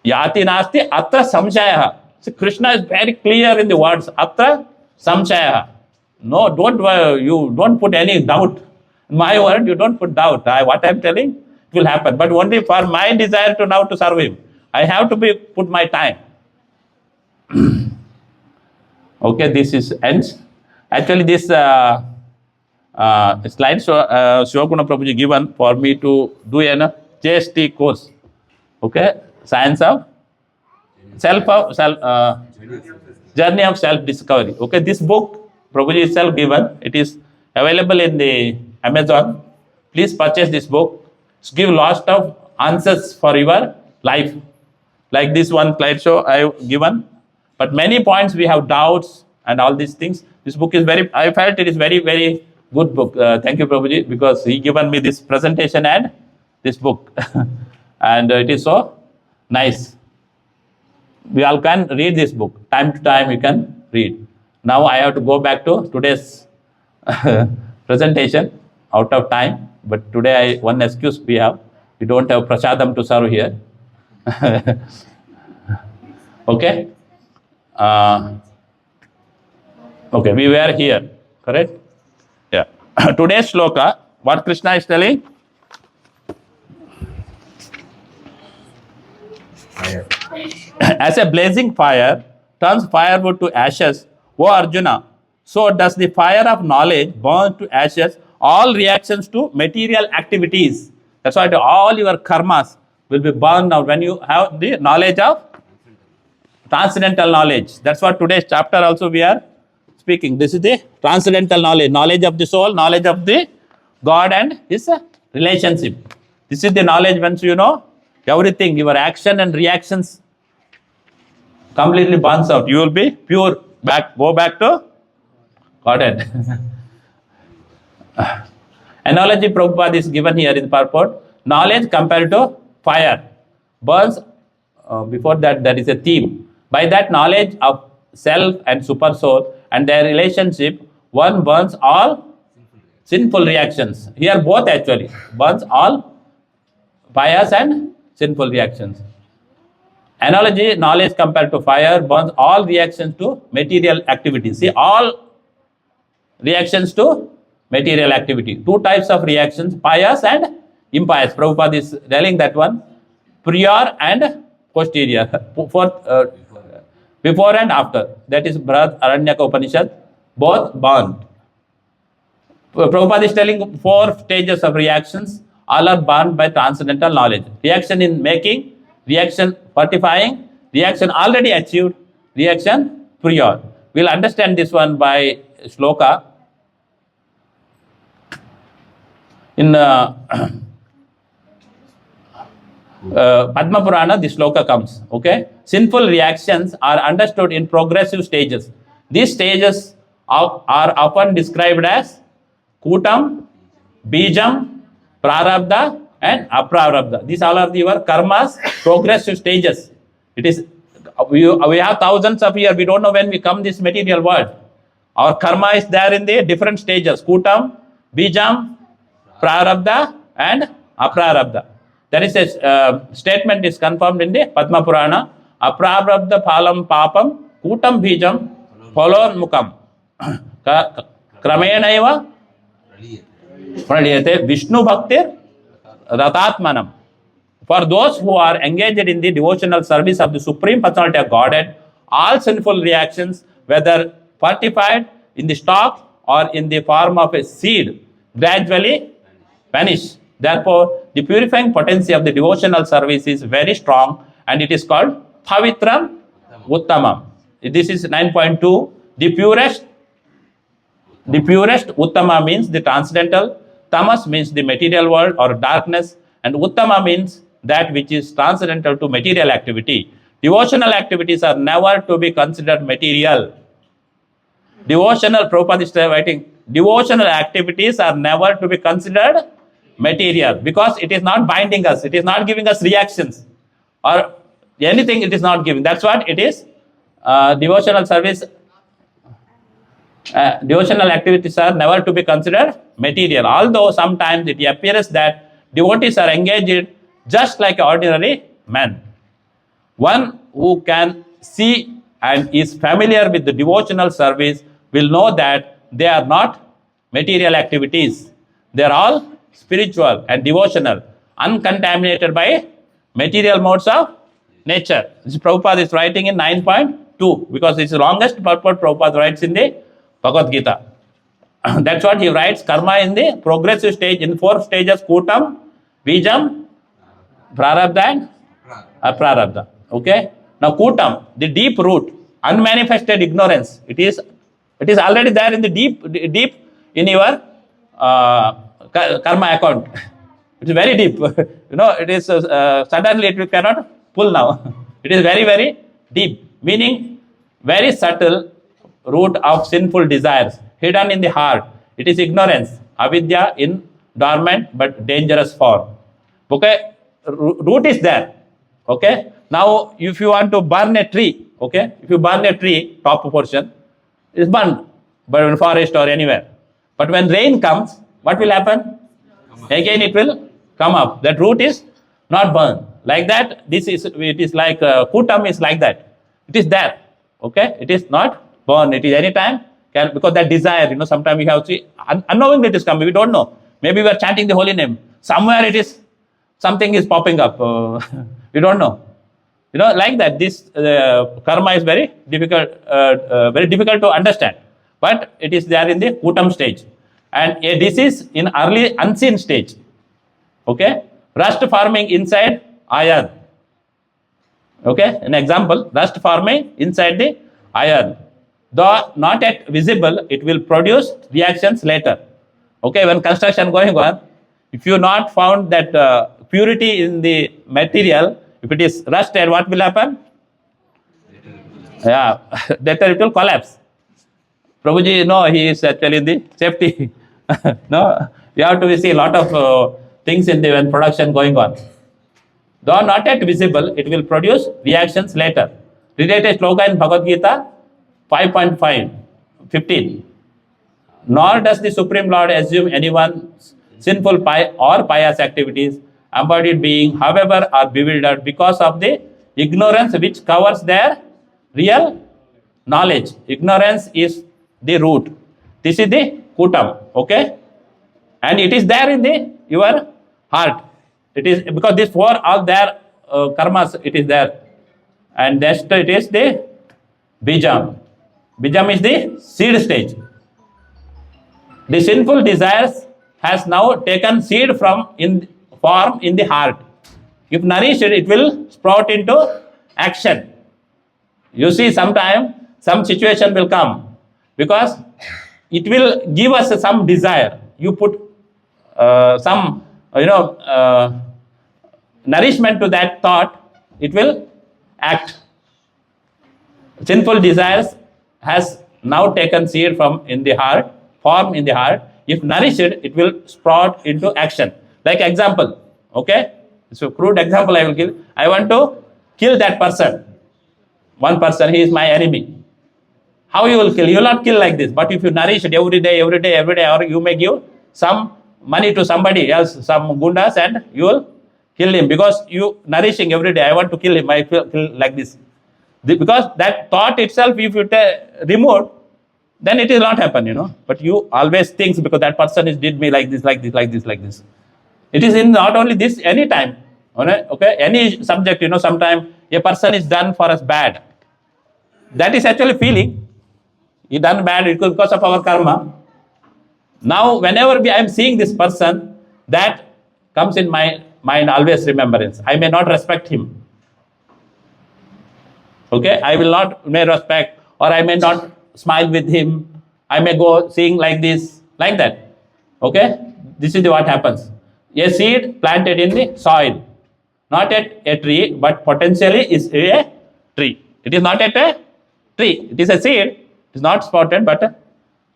Yati nasti atra samshaya. So Krishna is very clear in the words. Atra samshaya. No, you don't put any doubt. In my word, you don't put doubt. What I am telling, it will happen. But only for my desire to now to serve him, I have to put my time. Okay, this is ends. Actually, this slide Shivaguna Prabhuji given for me to do a JST course. Okay, science of journey of self-discovery. Okay, this book Prabhuji itself given. It is available in the Amazon. Please purchase this book. It's give lots of answers for your life. Like this one slideshow I have given. But many points we have doubts and all these things. This book is I felt it is very, very good book. Thank you, Prabhuji, because he given me this presentation and this book. And it is so nice. We all can read this book. Time to time we can read. Now I have to go back to today's presentation out of time. But today one excuse we have. We don't have prasadam to serve here. Okay. Okay, we were here, correct? Yeah. Today's shloka, what Krishna is telling? Fire. As a blazing fire turns firewood to ashes, O Arjuna, so does the fire of knowledge burn to ashes all reactions to material activities. That's why all your karmas will be burned out when you have the knowledge of transcendental knowledge. That's what today's chapter also we are speaking. This is the transcendental knowledge, knowledge of the soul, knowledge of the God and his relationship. This is the knowledge once you know everything, your action and reactions completely burns out. You will be pure. Go back to Godhead. Analogy Prabhupada is given here in the purport. Knowledge compared to fire burns. Before that, there is a theme. By that knowledge of self and super soul and their relationship, one burns all sinful reactions. Here both actually burns all pious and sinful reactions. Analogy, knowledge compared to fire burns all reactions to material activities. See, all reactions to material activity. Two types of reactions, pious and impious. Prabhupada is telling that one, prior and posterior. Before and after. That is Brihad Aranyaka Upanishad. Both born. Prabhupada is telling 4 stages of reactions. All are born by transcendental knowledge. Reaction in making, reaction fortifying, reaction already achieved, reaction prior. We'll understand this one by shloka. In Padma Purana, this shloka comes. Okay, sinful reactions are understood in progressive stages. These stages are often described as Kutam, Bijam, Prarabdha, and Aprarabdha. These all are your karmas, progressive stages. It is we have thousands of years. We don't know when we come this material world. Our karma is there in the different stages: Kutam, Bijam, Prarabdha, and Aprarabdha. That is a statement is confirmed in the Padma Purana. Aprarabdha phalam papam kutam bijam phalon mukam kramenaiva pradiyate Vishnu bhaktir ratatmanam. For those who are engaged in the devotional service of the Supreme Personality of Godhead, all sinful reactions, whether fortified in the stalk or in the form of a seed, gradually vanish. Therefore, the purifying potency of the devotional service is very strong, and it is called Pavitram Uttamam. This is 9.2. The purest Uttama means the transcendental, Tamas means the material world or darkness, and Uttama means that which is transcendental to material activity. Devotional activities are never to be considered material. Prabhupada is writing, devotional activities are never to be considered material, because it is not binding us, it is not giving us reactions or anything, it is not giving. That's what it is. Devotional service, devotional activities are never to be considered material, although sometimes it appears that devotees are engaged just like an ordinary man. One who can see and is familiar with the devotional service will know that they are not material activities. They are all spiritual and devotional, uncontaminated by material modes of nature. This Prabhupada is writing in 9.2, because it's the longest purport Prabhupada writes in the Bhagavad-gita. That's what he writes, karma in the progressive stage, in 4 stages: Kutam, Bijam, Prarabdha, and Aprarabdha. Okay? Now Kutam, the deep root, unmanifested ignorance, it is already there in the deep in your karma account. It is very deep. It is suddenly we cannot pull now. It is very, very deep, meaning very subtle root of sinful desires hidden in the heart. It is ignorance, avidya in dormant but dangerous form. Okay, root is there. Okay, now if you want to burn a tree, okay, if you burn a tree, top portion is burned, but in forest or anywhere. But when rain comes, what will happen? Again it will come up. That root is not burned. Like that, it is like Kutam is like that. It is there. Okay, it is not burned. It is anytime, because that desire, sometimes we have to see, unknowingly it is coming. We don't know. Maybe we are chanting the holy name. Somewhere it is, something is popping up. We don't know. Like that. This karma is very difficult to understand. But it is there in the Kutam stage. And this is in early unseen stage. Okay, rust forming inside iron. Okay, an example, rust forming inside the iron. Though not yet visible, it will produce reactions later. Okay, when construction going on, if you not found that purity in the material, if it is rusted, what will happen? Yeah, later it will collapse. Prabhuji, he is actually in the safety. No, you have to see a lot of things in the when production going on. Though not yet visible, it will produce reactions later. Related sloka in Bhagavad-gita 5.15. Nor does the Supreme Lord assume anyone's sinful or pious activities, embodied being, however, are bewildered because of the ignorance which covers their real knowledge. Ignorance is the root. This is the Kutam. Okay? And it is there in your heart. It is because these 4 all their karmas, it is there. And next it is the Bijam. Bijam is the seed stage. The sinful desires has now taken seed from in form in the heart. If nourished, it will sprout into action. You see, sometime some situation will come because it will give us some desire. You put some, nourishment to that thought, it will act. Sinful desires has now taken seed from in the heart, form in the heart. If nourished, it will sprout into action. Like example, okay? So crude example I will give. I want to kill that person. One person, he is my enemy. How you will kill? You will not kill like this. But if you nourish it every day, or you may give some money to somebody else, some gundas, and you will kill him because you nourishing every day. I want to kill him. I feel like this. Because that thought itself, if you remove, then it will not happen, But you always think because that person did me like this. It is in not only this, any time. Okay, any subject, sometimes a person is done for us bad. That is actually feeling. He done bad because of our karma. Now, whenever I am seeing this person, that comes in my mind always remembrance. I may not respect him. Okay, I will not may respect, or I may not smile with him. I may go seeing like this, like that. Okay, this is what happens. A seed planted in the soil, not at a tree, but potentially is a tree. It is not at a tree. It is a seed. It is not spotted, but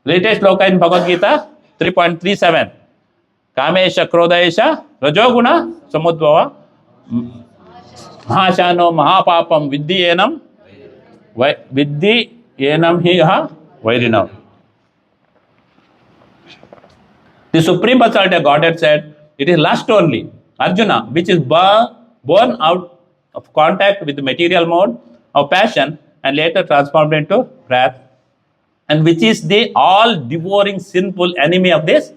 latest shloka in Bhagavad-gita 3.37. Kamesha krodesha rajoguna samudbhava mahashano mahapapam viddhi enam hi vairinam. The Supreme Personality of Godhead said, it is lust only, Arjuna, which is born out of contact with the material mode of passion and later transformed into wrath, and which is the all-devouring sinful enemy of this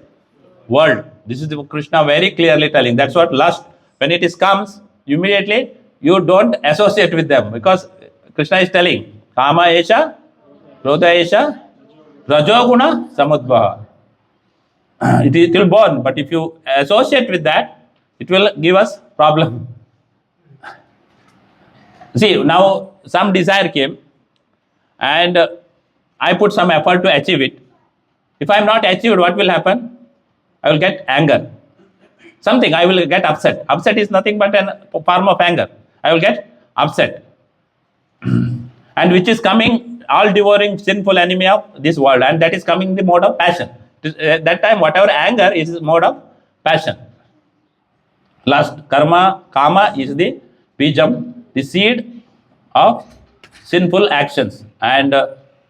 world. This is the Krishna very clearly telling. That's what lust, when it comes, immediately you don't associate with them, because Krishna is telling, Kama esha, Krodha esha, Rajoguna samudbhava. It will burn, but if you associate with that, it will give us problem. See, now some desire came and I put some effort to achieve it. If I am not achieved, what will happen? I will get anger. Something, I will get upset. Upset is nothing but a form of anger. I will get upset. And which is coming, all-devouring sinful enemy of this world, and that is coming in the mode of passion. That time, whatever anger is mode of passion. Last, karma, kama is the bijam, the seed of sinful actions. And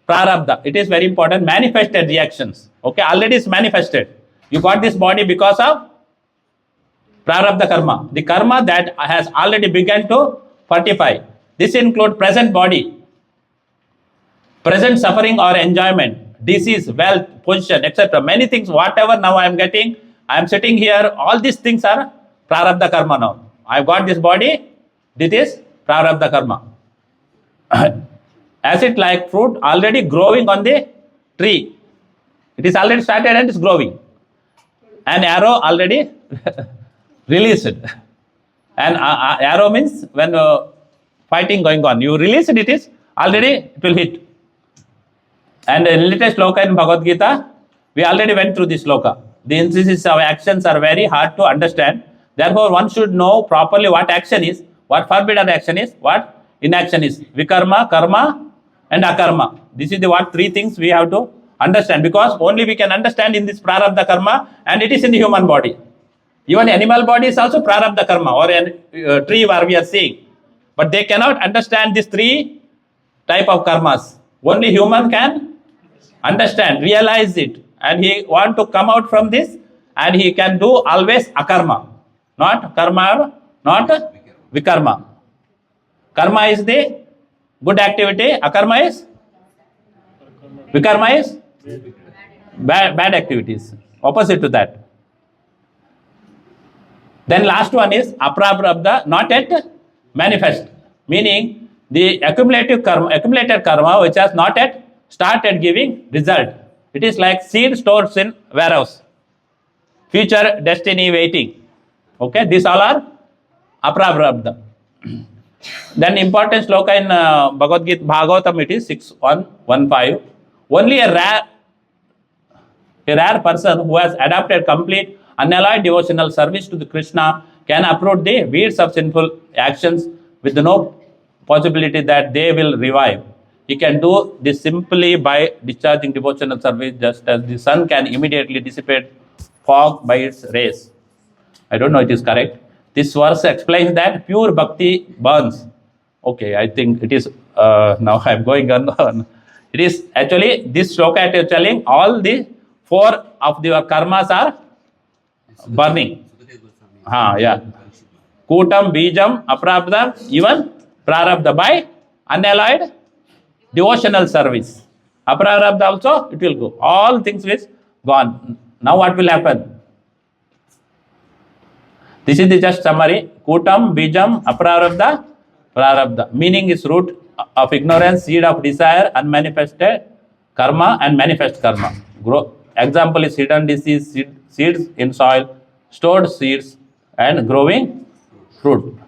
prarabdha, it is very important, manifested reactions. Okay, already is manifested. You got this body because of prarabdha karma. The karma that has already begun to fortify. This includes present body, present suffering or enjoyment, disease, wealth, position, etc. Many things, whatever now I am getting, I am sitting here, all these things are prarabdha karma now. I have got this body, this is prarabdha karma. As it like fruit already growing on the tree. It is already started and it's growing. An arrow already released. And arrow means when fighting going on. You release it, it is already, it will hit. And in latest shloka in Bhagavad-gita, we already went through this shloka. The instances of actions are very hard to understand. Therefore, one should know properly what action is, what forbidden action is, what inaction is. Vikarma, karma, and akarma. This is the what three things we have to understand, because only we can understand in this prarabdha karma, and it is in the human body. Even animal body is also prarabdha karma, or a tree where we are seeing. But they cannot understand these three type of karmas. Only human can understand, realize it, and he want to come out from this, and he can do always akarma, not karma, not vikarma. Karma is the good activity, akarma is, vikarma is bad activities, opposite to that. Then last one is aprarabdha, not yet manifest, meaning the accumulated karma which has not yet started giving result. It is like seed stored in warehouse. Future destiny waiting. Okay, these all are aprarabdha. Then important sloka in Bhagavad-gita, Bhagavatam, it is 6.1.15. Only a rare person who has adopted complete unalloyed devotional service to the Krishna can uproot the weeds of sinful actions with no possibility that they will revive. He can do this simply by discharging devotional service, just as the sun can immediately dissipate fog by its rays. I don't know it is correct. This verse explains that pure bhakti burns. Okay, I think it is, now I am going on. It is actually, this shloka is telling all the 4 of your karmas are burning. Yeah. Kutam, Bijam, Aprabdha, even Prarabdha by unalloyed devotional service. Aprarabdha also, it will go. All things is gone. Now what will happen? This is the just summary. Kutam, Bijam, Aprarabdha, Prarabdha. Meaning is root of ignorance, seed of desire, unmanifested karma and manifest karma. Example is hidden disease, seeds in soil, stored seeds and growing fruit.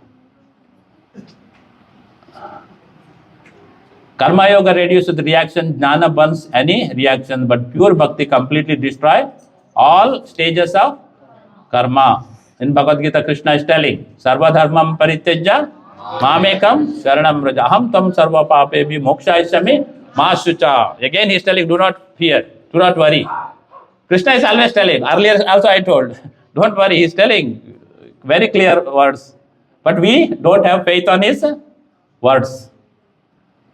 Karma yoga reduces the reaction, jnana burns any reaction, but pure bhakti completely destroys all stages of karma. In Bhagavad-gita, Krishna is telling, Sarva dharmam parityajya mamekam sharanam vraja aham tam sarva papebi mokshayasami ma shucha. Again he is telling, do not fear, do not worry. Krishna is always telling, earlier also I told, don't worry, he is telling very clear words. But we don't have faith on his words.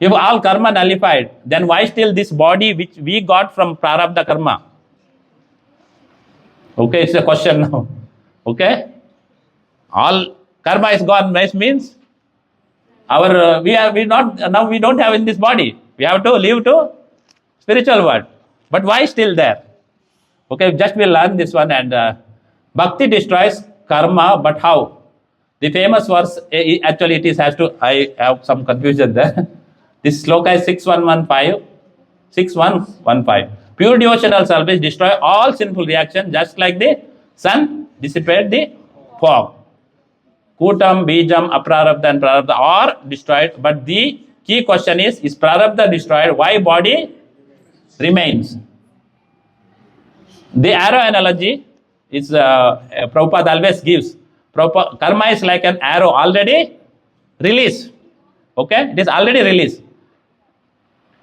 If all karma nullified, then why still this body which we got from prarabdha karma? Okay, it's a question now. Okay? All karma is gone, which means our we don't have in this body. We have to live to spiritual world. But why still there? Okay, just we'll learn this one. And bhakti destroys karma, but how? The famous verse, actually it is has to, I have some confusion there. This sloka is 6.1.15. 6.1.15. Pure devotional service destroy all sinful reactions, just like the sun dissipate the fog. Kutam, Bijam, Aprarabdha and Prarabdha are destroyed. But the key question is Prarabdha destroyed? Why body remains? The arrow analogy is Prabhupada always gives. Karma is like an arrow already released. Okay? It is already released.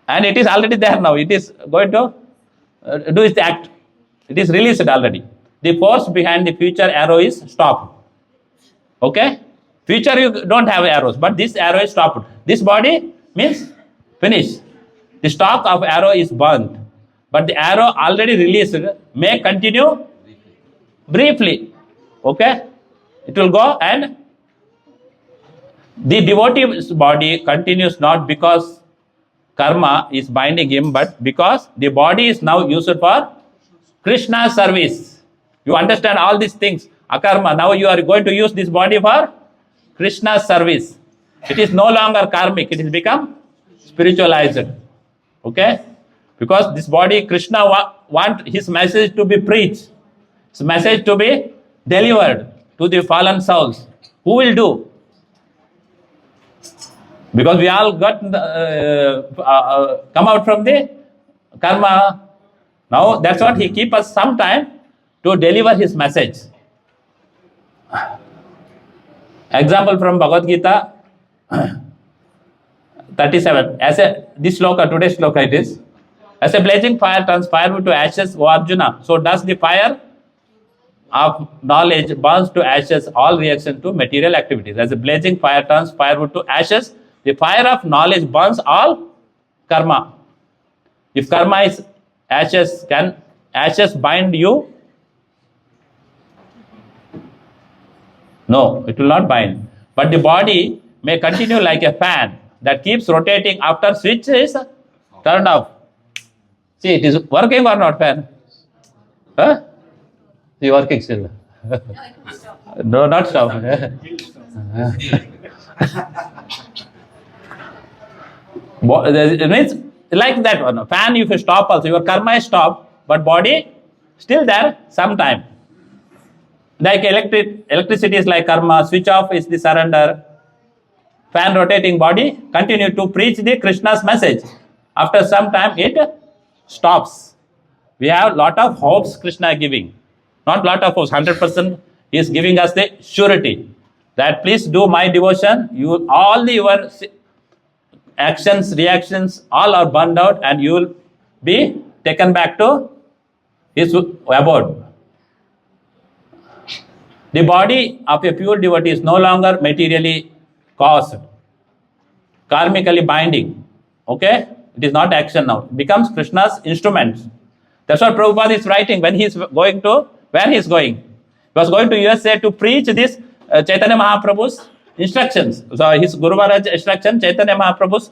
And it is already there now. It is going to do its act. It is released already. The force behind the future arrow is stopped. Okay? Future you don't have arrows, but this arrow is stopped. This body means finished. The stalk of arrow is burnt. But the arrow already released may continue briefly. Okay? It will go and the devotee's body continues not because karma is binding him, but because the body is now used for Krishna's service. You understand all these things. Akarma, now you are going to use this body for Krishna's service. It is no longer karmic, it has become spiritualized. Okay? Because this body, Krishna want his message to be preached, his message to be delivered to the fallen souls. Who will do? Because we all got come out from the karma. Now that's what he keep us some time to deliver his message. Example from Bhagavad-gita 37. This sloka, today's sloka it is. As a blazing fire turns firewood to ashes, O Arjuna, so does the fire of knowledge burns to ashes all reaction to material activities. As a blazing fire turns firewood to ashes, the fire of knowledge burns all karma. If karma is ashes, can ashes bind you? No, it will not bind. But the body may continue like a fan that keeps rotating after switch is turned off. See, it is working or not, fan? Huh? See, working still. No, not stop. It means like that one. Fan, if you stop also, your karma is stopped, but body still there sometime. Like electricity is like karma, switch off is the surrender. Fan rotating body, continue to preach the Krishna's message. After some time, it stops. We have lot of hopes Krishna giving. Not lot of hopes, 100% he is giving us the surety that please do my devotion. You all your actions, reactions, all are burned out, and you will be taken back to his abode. The body of a pure devotee is no longer materially caused, karmically binding. Okay? It is not action now. It becomes Krishna's instrument. That's what Prabhupada is writing when he is going to, where he is going. He was going to USA to preach this Chaitanya Mahaprabhu's instructions. So his Guru Maharaj instruction, Chaitanya Mahaprabhu's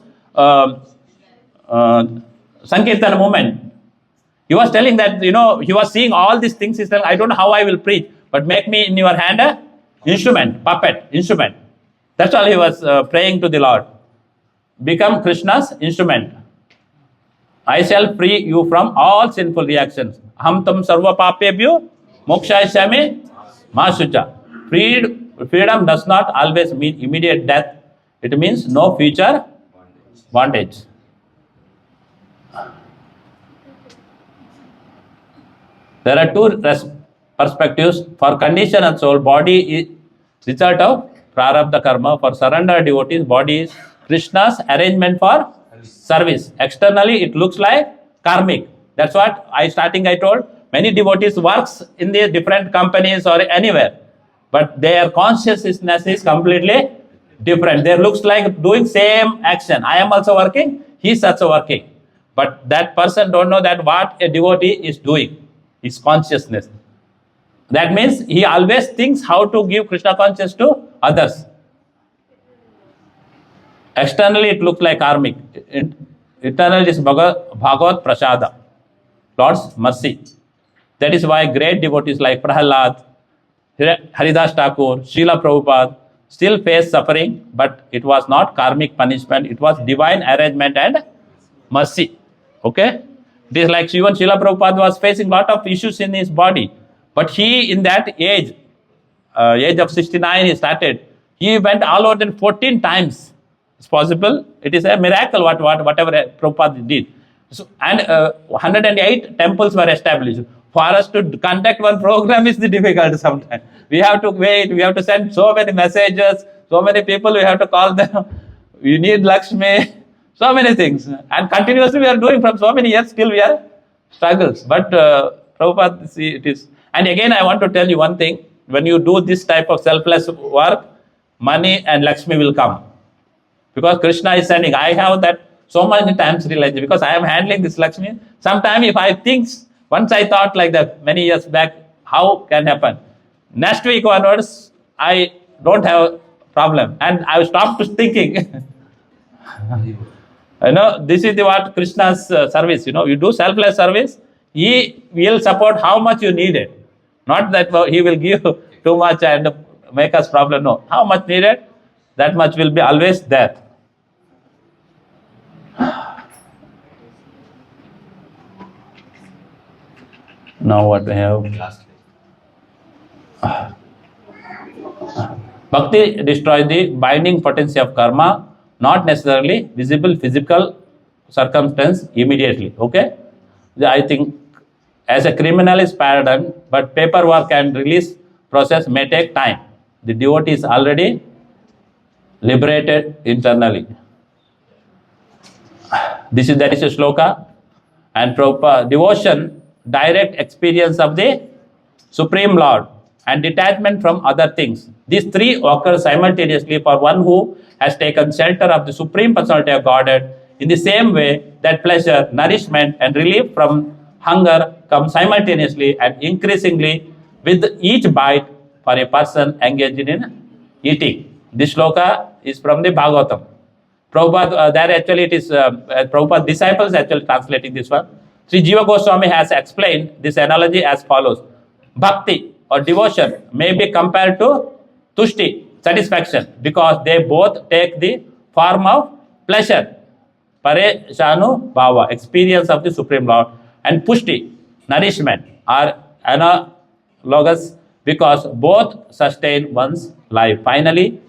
Sankirtana movement. He was telling that, he was seeing all these things. He's telling, I don't know how I will preach, but make me in your hand a instrument, puppet, instrument. That's all he was praying to the Lord. Become Krishna's instrument. I shall free you from all sinful reactions. Aham tam sarva papebhyo mokshayashyami ma shucha. Freedom does not always mean immediate death. It means no future bondage. There are two perspectives. For conditioned soul, body is result of prarabdha karma. For surrendered devotees, body is Krishna's arrangement for service. Externally, it looks like karmic. That's what I told. Many devotees works in the different companies or anywhere, but their consciousness is completely different. They looks like doing same action. I am also working. He is also working, but that person don't know that what a devotee is doing. His consciousness. That means he always thinks how to give Krishna consciousness to others. Externally, it looks like karmic. Internally, it is Bhagavad Prasada, Lord's mercy. That is why great devotees like Prahlad, Haridas Thakur, Srila Prabhupada still face suffering, but it was not karmic punishment. It was divine arrangement and mercy. Okay? It is like even Srila Prabhupada was facing lot of issues in his body, but he in that age of 69 he started. He went all over than 14 times. It's possible. It is a miracle whatever Prabhupada did. So, and 108 temples were established. For us to conduct one program is the difficult sometimes. We have to wait. We have to send so many messages. So many people. We have to call them. We need Lakshmi. So many things. And continuously we are doing from so many years. Still we are struggles. But Prabhupada, see, it is. And again, I want to tell you one thing. When you do this type of selfless work, money and Lakshmi will come. Because Krishna is sending. I have that so many times realized, because I am handling this Lakshmi. Sometimes if I think, once I thought like that many years back, how can happen? Next week onwards, I don't have problem. And I stopped thinking. This is what Krishna's service. You do selfless service, he will support how much you need it. Not that he will give too much and make us problem. No, how much needed, that much will be always there. Now what we have? Bhakti destroys the binding potency of karma, not necessarily visible physical circumstance immediately. Okay? I think as a criminal is pardoned, but paperwork and release process may take time. The devotee is already liberated internally. That is a shloka. And Prabhupada, devotion, direct experience of the Supreme Lord and detachment from other things. These three occur simultaneously for one who has taken shelter of the Supreme Personality of Godhead. In the same way that pleasure, nourishment and relief from hunger come simultaneously and increasingly with each bite for a person engaged in eating. This shloka is from the Bhagavatam. Prabhupada, there actually it is Prabhupada disciples actually translating this one. Sri Jiva Goswami has explained this analogy as follows. Bhakti or devotion may be compared to tushti, satisfaction, because they both take the form of pleasure. Pareshanu Bhava, experience of the Supreme Lord, and Pushti, nourishment, are analogous because both sustain one's life. Finally,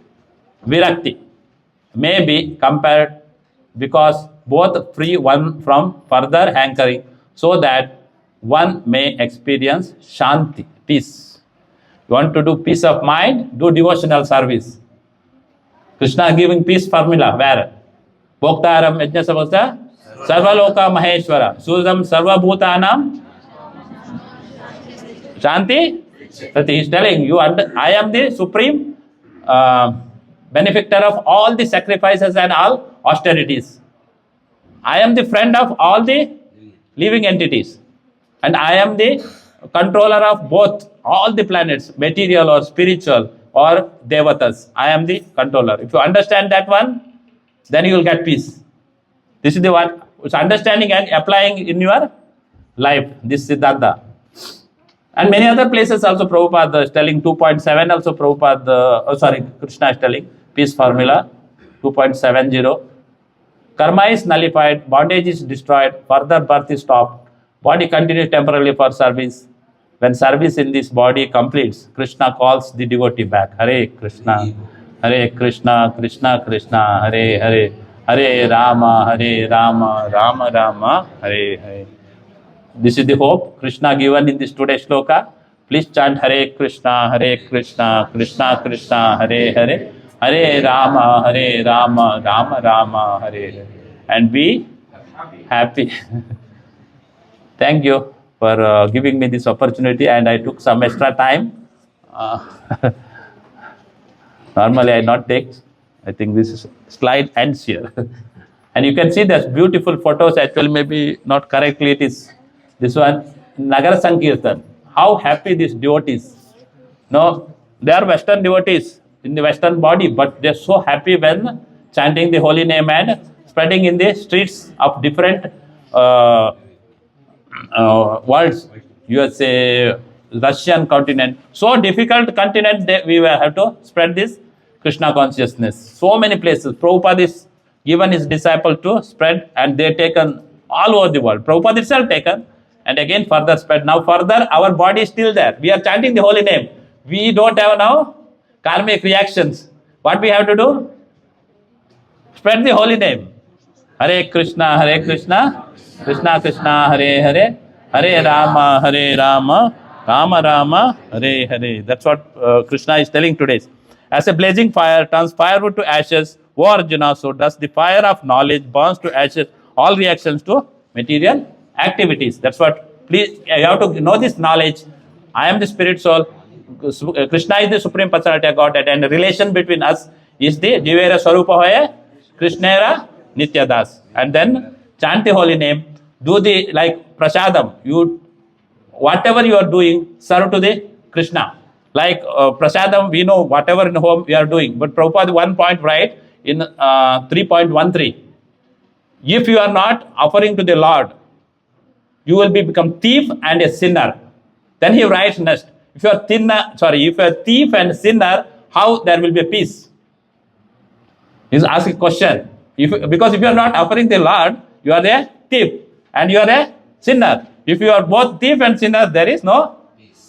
Virakti may be compared because both free one from further hankering, so that one may experience Shanti, peace. You want to do peace of mind? Do devotional service. Krishna giving peace formula where? Bhoktaram Yajna Samasta Sarvaloka Maheshwara Sudam Sarvabhutanam Shanti. That he is telling you, I am the supreme benefactor of all the sacrifices and all austerities. I am the friend of all the living entities. And I am the controller of both, all the planets, material or spiritual or devatas. I am the controller. If you understand that one, then you will get peace. This is the one. It's understanding and applying in your life. This Siddhanta. And many other places also Prabhupada is telling 2.7 also Prabhupada, Krishna is telling peace formula 2.70. Karma is nullified, bondage is destroyed, further birth is stopped. Body continues temporarily for service. When service in this body completes, Krishna calls the devotee back. Hare Krishna, Krishna Krishna, Hare Hare, Hare Rama, Rama Rama, Hare Hare. This is the hope Krishna given in this today's shloka. Please chant Hare Krishna, Krishna Krishna, Hare Hare, Hare Rama, Rama Rama, Hare Hare. And be happy. Thank you for giving me this opportunity, and I took some extra time. Normally I not take. I think this is slide ends here. And you can see there's beautiful photos. Actually, maybe not correctly it is this one, Nagara Sankirtan. How happy these devotees. No, they are Western devotees in the Western body, but they're so happy when chanting the holy name and spreading in the streets of different worlds. USA, Russian continent. So difficult continent, we have to spread this Krishna consciousness. So many places. Prabhupada is given his disciple to spread, and they taken all over the world. Prabhupada itself taken, and again further spread. Now further, our body is still there. We are chanting the holy name. We don't have now karmic reactions. What we have to do? Spread the holy name. Hare Krishna, Krishna Krishna, Hare Hare, Hare Rama, Rama Rama, Hare Hare. That's what Krishna is telling today. As a blazing fire turns firewood to ashes, O Arjuna, so does the fire of knowledge burns to ashes all reactions to material activities. That's what, please, you have to know this knowledge. I am the spirit soul. Krishna is the Supreme Personality of Godhead, and the relation between us is the Jivera Swarupa Hoye, Krishnera Nitya-dāsa. And then chant the holy name, do the, like prasadam, you, whatever you are doing, serve to the Krishna. Like prasadam, we know whatever in home we are doing, but Prabhupada 1 point right in 3.13. If you are not offering to the Lord, you will become thief and a sinner. Then he writes next, if you are a thief and sinner, how there will be a peace? He's asking a question. Because if you are not offering the Lord, you are a thief and you are a sinner. If you are both thief and sinner, there is no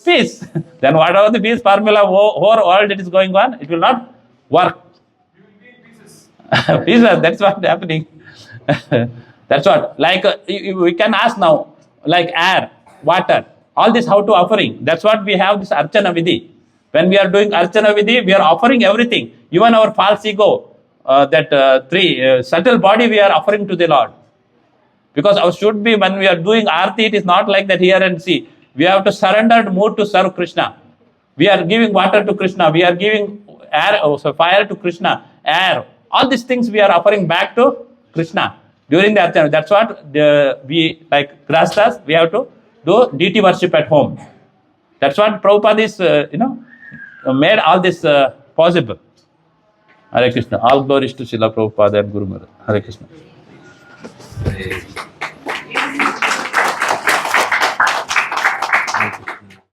peace. Then whatever the peace formula whole world it is going on, it will not work. You will be in pieces. Pieces, that's what happening. That's what. Like we can ask now, like air, water, all this how to offering. That's what we have this Archana Vidhi. When we are doing Archana Vidhi, we are offering everything. Even our false ego, that subtle body we are offering to the Lord. Because our should be, when we are doing Aarti, it is not like that here and see. We have to surrender mood to serve Krishna. We are giving water to Krishna. We are giving air, fire to Krishna, air. All these things we are offering back to Krishna during the Archana. That's what we, like Grastas, we have to do deity worship at home. That's what Prabhupada is, made all this possible. Hare Krishna. All glories to Srila Prabhupada and Guru Maharaj. Hare Krishna. Hare